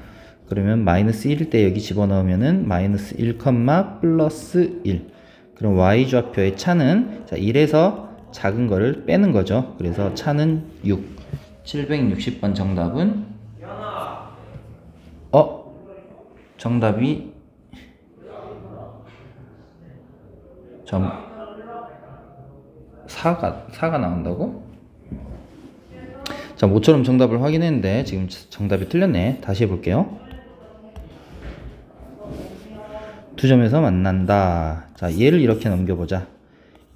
그러면 마이너스 1일 때 여기 집어넣으면은 마이너스 1, 플러스 1. 그럼 y좌표의 차는 자, 1에서 작은 거를 빼는 거죠. 그래서 차는 6. 760번 정답은 정답이 점 4가 나온다고? 자, 모처럼 정답을 확인했는데 지금 정답이 틀렸네. 다시 해볼게요. 두 점에서 만난다. 자, 얘를 이렇게 넘겨보자.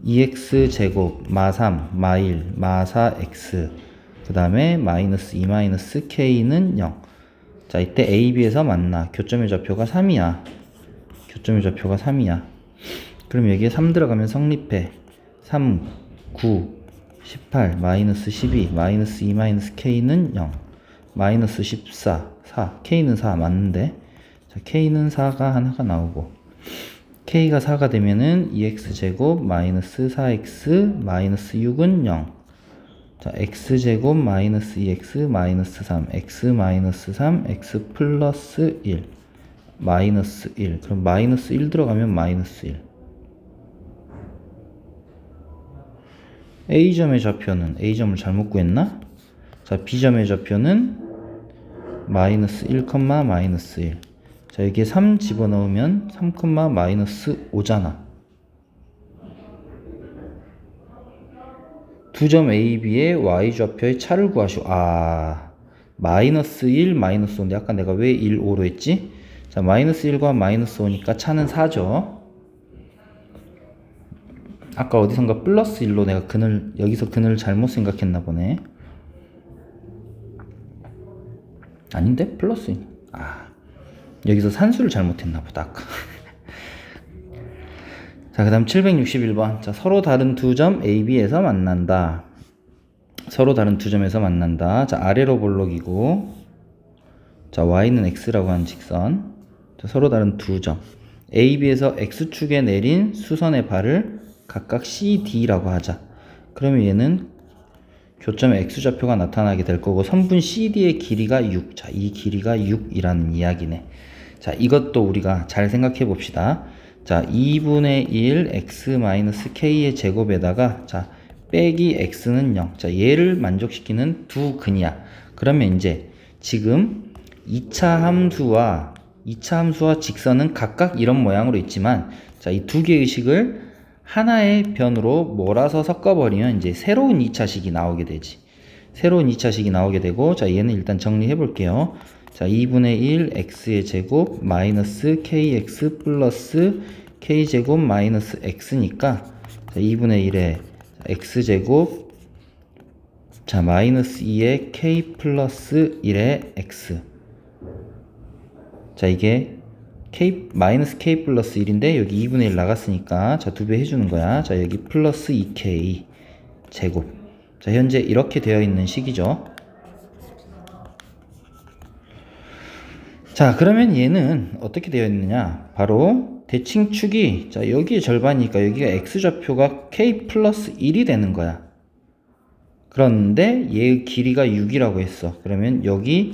2x 제곱 마 3, 마 1, 마 4x 그 다음에 마이너스 2 마이너스 k는 0. 자, 이때 A, B에서 만나. 교점의 좌표가 3이야. 교점의 좌표가 3이야. 그럼 여기에 3 들어가면 성립해. 3, 9, 18, 마이너스 12, 마이너스 2 마이너스 k는 0. 마이너스 14, 4. k는 4 맞는데? 자, k는 4가 하나가 나오고. k가 4가 되면은 2x제곱 마이너스 4x 마이너스 6은 0. 자, x제곱 마이너스 2x 마이너스 3 x 마이너스 3 x 플러스 1 마이너스 1. 그럼 마이너스 1 들어가면 마이너스 1. A점의 좌표는 A점을 잘못 구했나? 자, B점의 좌표는 마이너스 1, 마이너스 1. 자, 여기에 3 집어넣으면 3, 마이너스 5잖아. 두 점 A, B의 Y좌표의 차를 구하시오. 마이너스 1, 마이너스 5인데 아까 내가 왜 1, 5로 했지? 자, 마이너스 1과 마이너스 5니까 차는 4죠. 아까 어디선가 플러스 1로 내가 여기서 근을 잘못 생각했나 보네. 아닌데? 플러스 1. 여기서 산수를 잘못했나 보다, 아까. 자, 그 다음 761번. 자, 서로 다른 두 점 A, B에서 만난다. 서로 다른 두 점에서 만난다. 자, 아래로 볼록이고, 자, Y는 X라고 하는 직선. 자, 서로 다른 두 점. A, B에서 X축에 내린 수선의 발을 각각 C, D라고 하자. 그러면 얘는 교점에 X좌표가 나타나게 될 거고, 선분 CD의 길이가 6. 자, 이 길이가 6이라는 이야기네. 자, 이것도 우리가 잘 생각해 봅시다. 자, 2분의 1 x-k의 제곱에다가, 자, 빼기 x는 0. 자, 얘를 만족시키는 두 근이야. 그러면 이제 지금 2차 함수와 직선은 각각 이런 모양으로 있지만, 자, 이 두 개의 식을 하나의 변으로 몰아서 섞어버리면 이제 새로운 2차식이 나오게 되지. 새로운 2차식이 나오게 되고, 자, 얘는 일단 정리해 볼게요. 자, 2분의 1 x의 제곱 마이너스 kx 플러스 k제곱 마이너스 x니까, 자, 2분의 1에 x제곱, 자, 마이너스 2의 k 플러스 1의 x. 자, 이게 마이너스 k 플러스 1인데 여기 2분의 1 나갔으니까, 자, 2배 해주는 거야. 자, 여기 플러스 2k 제곱. 자, 현재 이렇게 되어 있는 식이죠. 자, 그러면 얘는 어떻게 되어 있느냐? 바로 대칭축이, 자, 여기의 절반이니까 여기가 x좌표가 k 플러스 1이 되는 거야. 그런데 얘의 길이가 6이라고 했어. 그러면 여기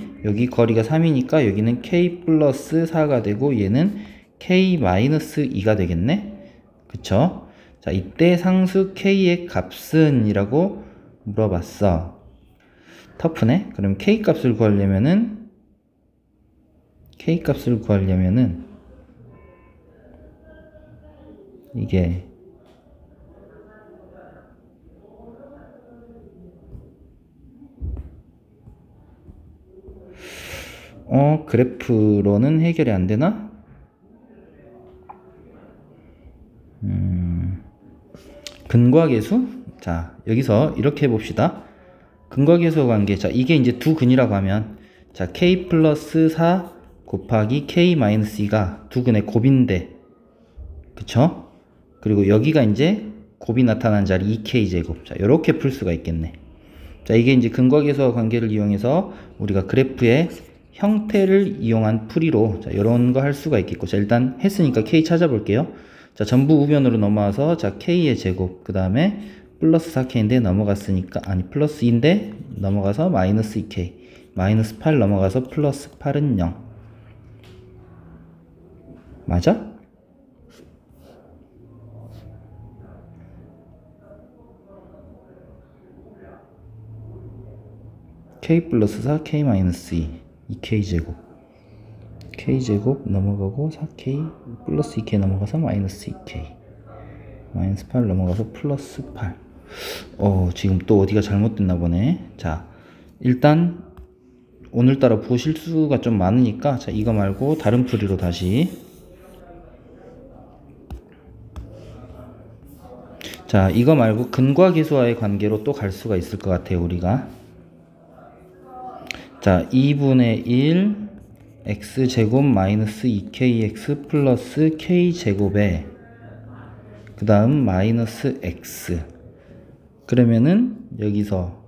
거리가 3이니까 여기는 k 플러스 4가 되고 얘는 k 마이너스 2가 되겠네? 그쵸? 자, 이때 상수 k의 값은? 이라고 물어봤어. 터프네? 그럼 k 값을 구하려면은 이게 그래프로는 해결이 안 되나? 근과 계수? 자, 여기서 이렇게 해봅시다. 근과 계수 관계. 자, 이게 이제 두 근이라고 하면, 자, k 플러스 4 곱하기 k 마이너스 2가 두 근의 곱인데, 그쵸? 그리고 여기가 이제 곱이 나타난 자리 2k 제곱. 자, 요렇게 풀 수가 있겠네. 자, 이게 이제 근과 계수와 관계를 이용해서 우리가 그래프의 형태를 이용한 풀이로, 자, 요런 거 할 수가 있겠고, 자, 일단 했으니까 k 찾아볼게요. 자, 전부 우변으로 넘어와서, 자, k의 제곱, 그 다음에 플러스 4k인데 넘어갔으니까, 아니, 플러스 2인데 넘어가서 마이너스 2k, 마이너스 8 넘어가서 플러스 8은 0. 맞아? k 플러스 4, k 마이너스 2, 2k 제곱, k 제곱 넘어가고 4k 플러스 2k 넘어가서 마이너스 2k, 마이너스 8 넘어가서 플러스 8. 지금 또 어디가 잘못됐나 보네. 자, 일단 오늘따라 부실수가 좀 많으니까, 자, 이거 말고 다른 풀이로 다시. 자, 이거 말고 근과 계수와의 관계로 또 갈 수가 있을 것 같아요, 우리가. 자, 2분의 1 x제곱 마이너스 2kx 플러스 k제곱에 그 다음 마이너스 x. 그러면은 여기서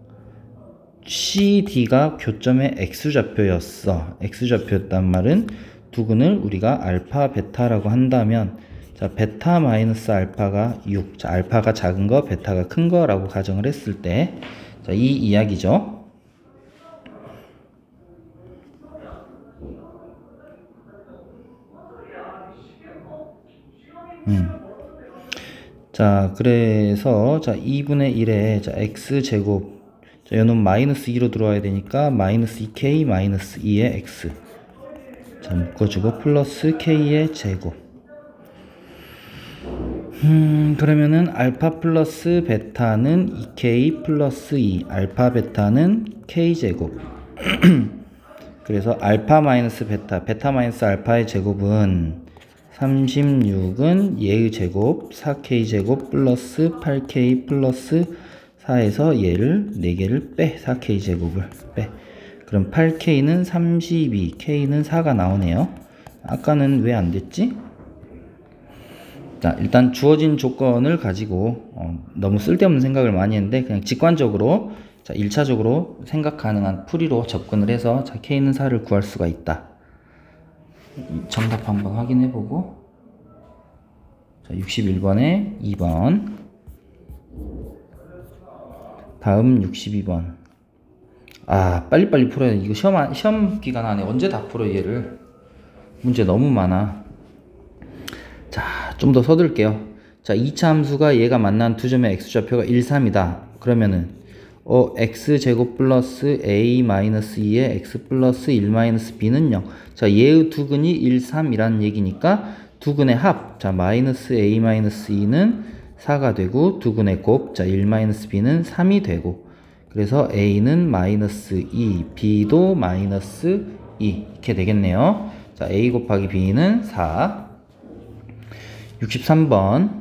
CD가 교점의 x좌표였어. x좌표였단 말은 두 근을 우리가 알파 베타라고 한다면, 자, 베타 마이너스 알파가 6. 자, 알파가 작은 거, 베타가 큰 거라고 가정을 했을 때, 자, 이 이야기죠. 자, 그래서, 자, 2분의 1에, 자, x제곱, 자, 얘는 마이너스 2로 들어와야 되니까, 마이너스 2k 마이너스 2의 x. 자, 묶어주고, 플러스 k의 제곱. 그러면은, 알파 플러스 베타는 2k 플러스 2, 알파 베타는 k제곱. 그래서 알파 마이너스 베타, 베타 마이너스 알파의 제곱은 36은 얘의 제곱 4k 제곱 플러스 8k 플러스 4에서 얘를 4개를 빼 4k 제곱을 빼. 그럼 8k는 32, k는 4가 나오네요. 아까는 왜 안 됐지? 자, 일단 주어진 조건을 가지고 너무 쓸데없는 생각을 많이 했는데 그냥 직관적으로 자, 1차적으로 생각 가능한 풀이로 접근을 해서 자, k는 4를 구할 수가 있다. 정답 한번 확인해 보고 자, 61번에 2번 다음 62번 아 빨리빨리 풀어야 돼. 이거 시험 기간 안에 언제 다 풀어 얘를. 문제 너무 많아. 자, 좀 더 서둘게요. 자, 2차 함수가 얘가 만난 두 점의 x좌표가 1, 3이다. 그러면은 x제곱 플러스 a-2의 x 플러스 1-b는 0. 자, 얘의 두 근이 1, 3이라는 얘기니까 두 근의 합. 자, 마이너스 a-2는 4가 되고 두 근의 곱. 자, 1-b는 3이 되고 그래서 a는 마이너스 2, b도 마이너스 2 이렇게 되겠네요. 자, a 곱하기 b는 4. 63번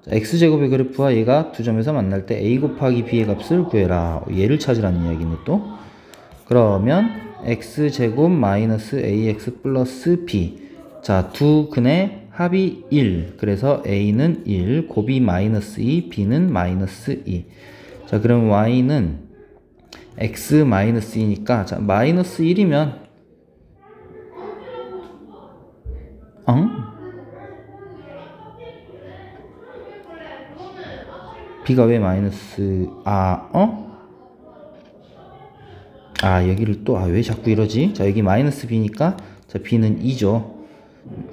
x제곱의 그래프와 얘가 두 점에서 만날 때 a 곱하기 b의 값을 구해라. 얘를 찾으라는 이야기네 또. 그러면 x제곱 마이너스 ax 플러스 b. 자, 두 근의 합이 1. 그래서 a는 1, 곱이 마이너스 2, b는 마이너스 2. 자, 그럼 y는 x 마이너스 2니까 자, 마이너스 1이면 b가 왜 마이너스 여기를 또 왜 자꾸 이러지? 자, 여기 마이너스 b니까 자, b는 2죠.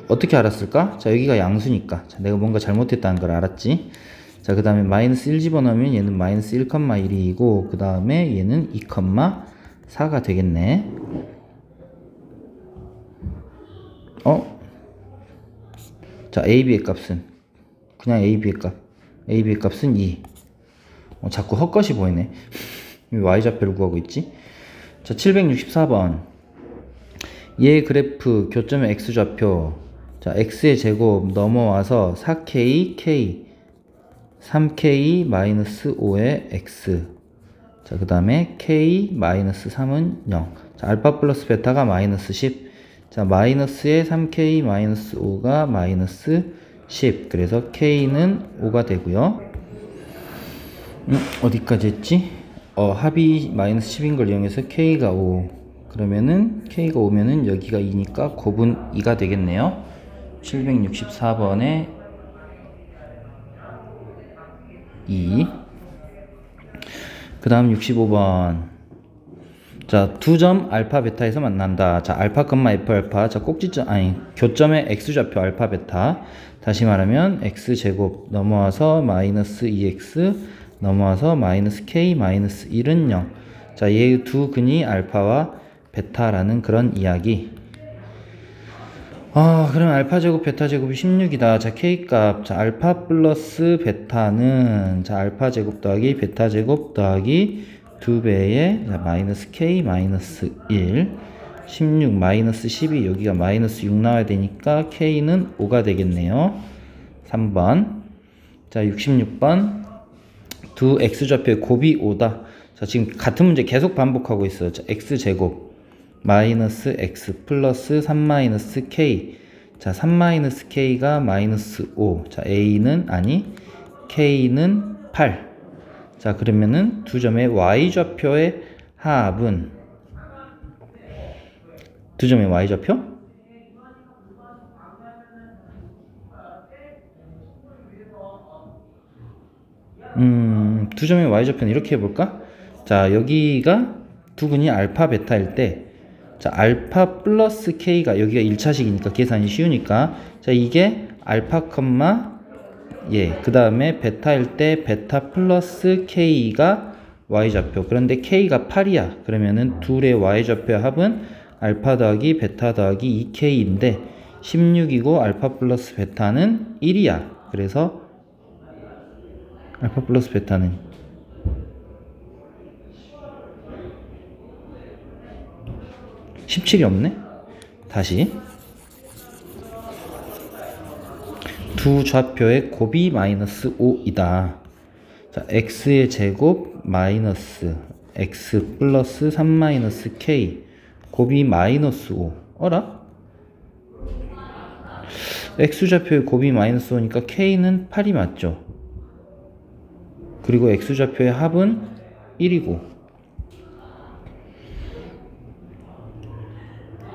어떻게 알았을까? 자, 여기가 양수니까 자, 내가 뭔가 잘못했다는 걸 알았지. 자, 그 다음에 마이너스 1 집어넣으면 얘는 마이너스 1,1이고 그 다음에 얘는 2,4가 되겠네. 자, AB의 값은 그냥 AB의 값은 2. 자꾸 헛것이 보이네. y좌표를 구하고 있지. 자, 764번 얘 그래프 교점의 x좌표. 자, x의 제곱 넘어와서 4k, k 3k 마이너스 5의 x. 자, 그 다음에 k 마이너스 3은 0. 자, 알파 플러스 베타가 마이너스 10. 자, 마이너스의 3k 마이너스 5가 마이너스 10. 그래서 k는 5가 되고요. 어디까지 했지? 합이 마이너스 10인 걸 이용해서 k가 5. 그러면은 k가 5면은 여기가 2니까 곱은 2가 되겠네요. 764번에 2. 그 다음 65번. 자, 두 점 알파 베타에서 만난다. 자, 알파, f 알파. 자, 교점의 x좌표 알파 베타. 다시 말하면 x제곱 넘어와서 마이너스 2x 넘어와서 마이너스 k 마이너스 1은 0. 자, 얘의 두 근이 알파와 베타라는 그런 이야기. 그럼 알파 제곱 베타 제곱이 16이다. 자, k 값. 자, 알파 플러스 베타는 자, 알파 제곱 더하기 베타 제곱 더하기 2배의 자, 마이너스 k 마이너스 1. 16 마이너스 12 여기가 마이너스 6 나와야 되니까 k는 5가 되겠네요. 3번. 자, 66번. 두 x좌표의 곱이 5다. 자, 지금 같은 문제 계속 반복하고 있어요. 자, x제곱 마이너스 x 플러스 3 마이너스 k. 자, 3 마이너스 k가 마이너스 5. 자, k는 8. 자, 그러면은 두 점의 y좌표의 합은 두 점의 y좌표? 두 점의 y좌표는 이렇게 해볼까? 자, 여기가 두 근이 알파 베타일 때 자, 알파 플러스 k가 여기가 1차식이니까 계산이 쉬우니까 자, 이게 알파 그 다음에 베타일 때 베타 플러스 k가 y좌표. 그런데 k가 8이야. 그러면은 둘의 y좌표 합은 알파 더하기 베타 더하기 2k인데 16이고 알파 플러스 베타는 1이야. 그래서 알파 플러스 베타는 17이 없네. 다시 두 좌표의 곱이 마이너스 5이다. 자, x의 제곱 마이너스 x 플러스 3 마이너스 k 곱이 마이너스 5. 어라? x좌표의 곱이 마이너스 5니까 k는 8이 맞죠? 그리고 x좌표의 합은 1이고,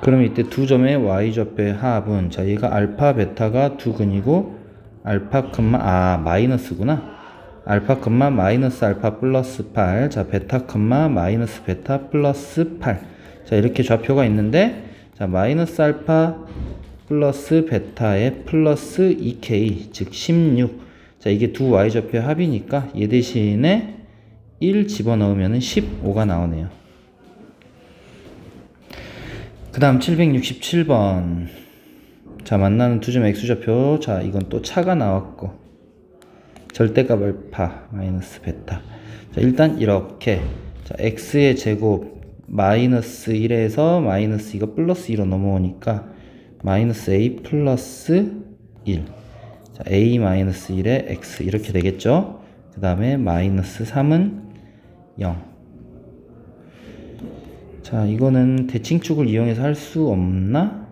그럼 이때 두 점의 y좌표의 합은, 자, 얘가 알파 베타가 두 근이고 알파 마이너스구나. 알파 마이너스 알파 플러스 8. 자, 베타 마이너스 베타 플러스 8. 자, 이렇게 좌표가 있는데, 자, 마이너스 알파 플러스 베타의 플러스 2k, 즉 16. 자, 이게 두 y좌표의 합이니까 얘 대신에 1 집어넣으면 15가 나오네요. 그 다음 767번. 자, 만나는 두 점의 x좌표. 자, 이건 또 차가 나왔고, 절대값 알파 마이너스 베타. 자, 일단 이렇게, 자, x의 제곱 마이너스 1에서 마이너스 이거 플러스 2로 넘어오니까 마이너스 a 플러스 1. 자, a 마이너스 1에 x 이렇게 되겠죠. 그 다음에 마이너스 3은 0. 자, 이거는 대칭축을 이용해서 할 수 없나?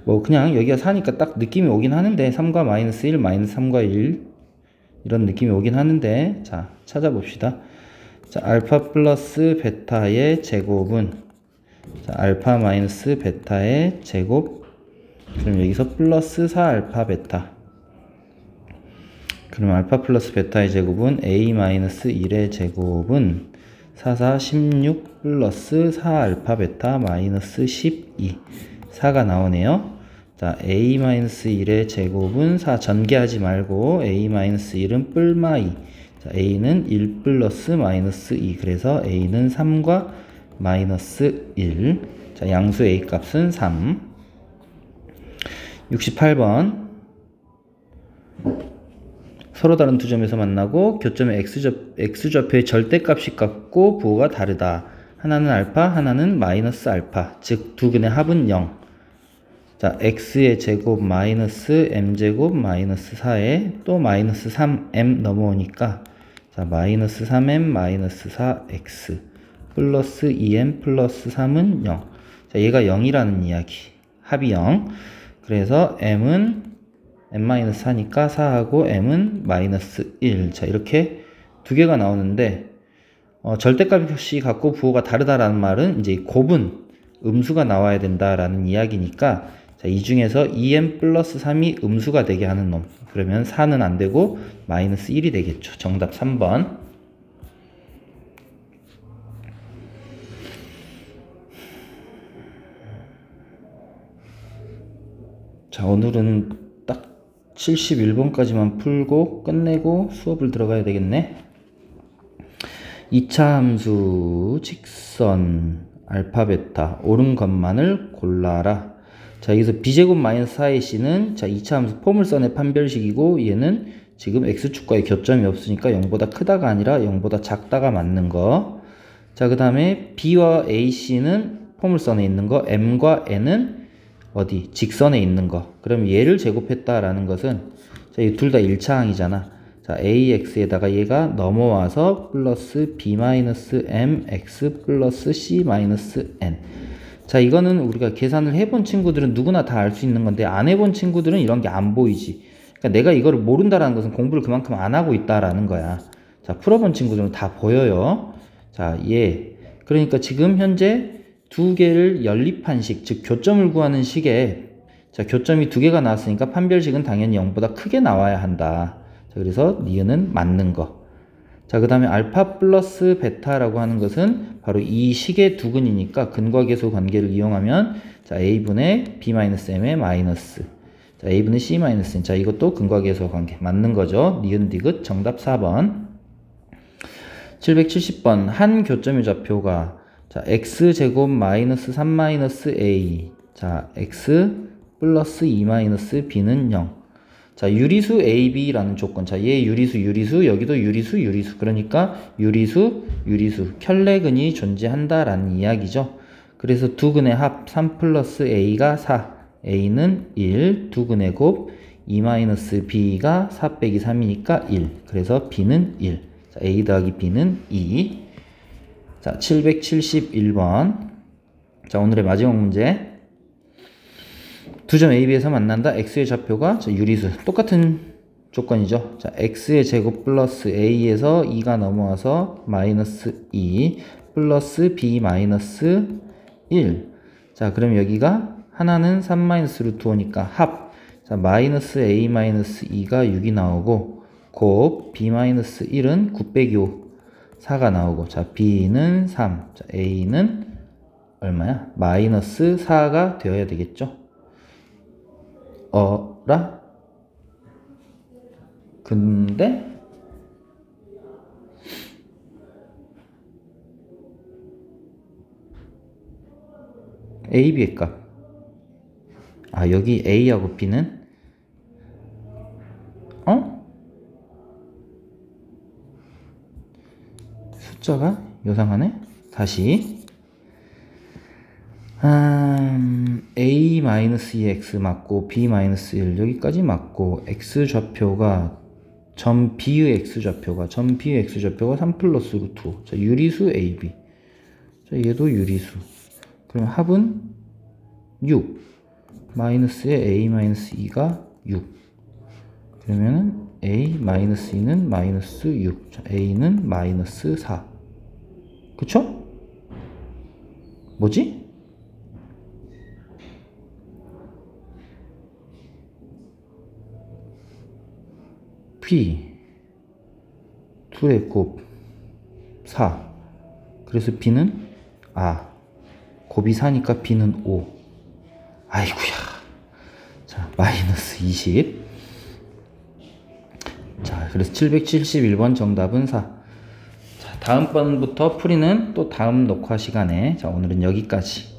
뭐 그냥 여기가 4니까 딱 느낌이 오긴 하는데, 3과 마이너스 1, 마이너스 3과 1 이런 느낌이 오긴 하는데, 자, 찾아봅시다. 자, 알파 플러스 베타의 제곱은, 자, 알파 마이너스 베타의 제곱. 그럼 여기서 플러스 4 알파 베타. 그럼 알파 플러스 베타의 제곱은 a 마이너스 1의 제곱은 4, 4, 16 플러스 4 알파 베타 마이너스 12. 4가 나오네요. 자, a-1의 제곱은 4 전개하지 말고 a-1은 뿔마 2. 자, a는 1 플러스 마이너스 2. 그래서 a는 3과 마이너스 1. 자, 양수 a 값은 3. 68번. 서로 다른 두 점에서 만나고 교점의 x좌표의 절대값이 같고 부호가 다르다. 하나는 알파, 하나는 마이너스 알파. 즉 두 근의 합은 0. 자, x의 제곱 마이너스 m제곱 마이너스 4에 또 마이너스 3m 넘어오니까, 자, 마이너스 3m 마이너스 4x 플러스 2m 플러스 3은 0. 자, 얘가 0이라는 이야기. 합이 0. 그래서 m은 m-4니까 4하고 m은 마이너스 1. 자, 이렇게 두 개가 나오는데, 절대값이 같고 부호가 다르다라는 말은 이제 곱은 음수가 나와야 된다라는 이야기니까, 자, 이 중에서 2m 플러스 3이 음수가 되게 하는 놈. 그러면 4는 안 되고 마이너스 1이 되겠죠. 정답 3번. 자, 오늘은 딱 71번까지만 풀고 끝내고 수업을 들어가야 되겠네. 2차 함수 직선 알파 베타 옳은 것만을 골라라. 자, 여기서 b제곱 마이너스 4의 c는, 자, 2차 함수 포물선의 판별식이고, 얘는 지금 x축과의 교점이 없으니까 0보다 크다가 아니라 0보다 작다가 맞는 거. 자, 그 다음에 b와 ac는 포물선에 있는 거, m과 n은 어디? 직선에 있는 거. 그럼 얘를 제곱했다라는 것은, 자, 이 둘 다 1차항이잖아. 자, ax에다가 얘가 넘어와서 플러스 b-m x 플러스 c-n. 자, 이거는 우리가 계산을 해본 친구들은 누구나 다 알 수 있는 건데, 안 해본 친구들은 이런 게 안 보이지. 그러니까 내가 이거를 모른다라는 것은 공부를 그만큼 안 하고 있다라는 거야. 자, 풀어본 친구들은 다 보여요. 자, 그러니까 지금 현재 두 개를 연립한 식, 즉 교점을 구하는 식에, 자, 교점이 두 개가 나왔으니까 판별식은 당연히 0보다 크게 나와야 한다. 자, 그래서 니은은 맞는 거. 자, 그 다음에 알파 플러스 베타라고 하는 것은 바로 이 식의 두 근이니까 근과 계수 관계를 이용하면, 자, a분의 b-m의 마이너스, 자, a분의 c-n. 자, 이것도 근과 계수 관계 맞는 거죠. 니은 디귿. 정답 4번. 770번. 한 교점의 좌표가, 자, x제곱 마이너스 3 마이너스 a. 자, x 플러스 2 마이너스 b는 0. 자, 유리수 AB라는 조건. 자, 얘 유리수, 여기도 유리수. 그러니까 유리수, 켤레근이 존재한다라는 이야기죠. 그래서 두 근의 합 3 플러스 A가 4. A는 1. 두 근의 곱 2-B가 4 빼기 3이니까 1. 그래서 B는 1. 자, A 더하기 B는 2. 자, 771번. 자, 오늘의 마지막 문제. 두 점 AB에서 만난다. X의 좌표가 유리수. 똑같은 조건이죠. 자, X의 제곱 플러스 A에서 2가 넘어와서 마이너스 2 플러스 B 마이너스 1. 자, 그럼 여기가 하나는 3 마이너스 루트 5니까 합. 자, 마이너스 A 마이너스 2가 6이 나오고 곱 B 마이너스 1은 9 빼기 5 4가 나오고 자, B는 3. 자, A는 얼마야? 마이너스 4가 되어야 되겠죠. 어라? 근데 A, B의 값. 아, 여기 A하고 B는 숫자가 요상하네? 다시 A-2x 맞고 B-1 여기까지 맞고 X좌표가 점 B의 X좌표가 3 플러스 루트 5. 자, 유리수 AB. 자, 얘도 유리수. 그럼 합은 6. 마이너스에 A-2가 6. 그러면은 A-2는 마이너스 6. 자, A는 마이너스 4. 그쵸? 뭐지? P 2의 곱 4. 그래서 B는 곱이 4니까 B는 5. 아이구야. 자, 마이너스 20. 자, 그래서 771번 정답은 4. 자, 다음번부터 풀이는 또 다음 녹화 시간에. 자, 오늘은 여기까지.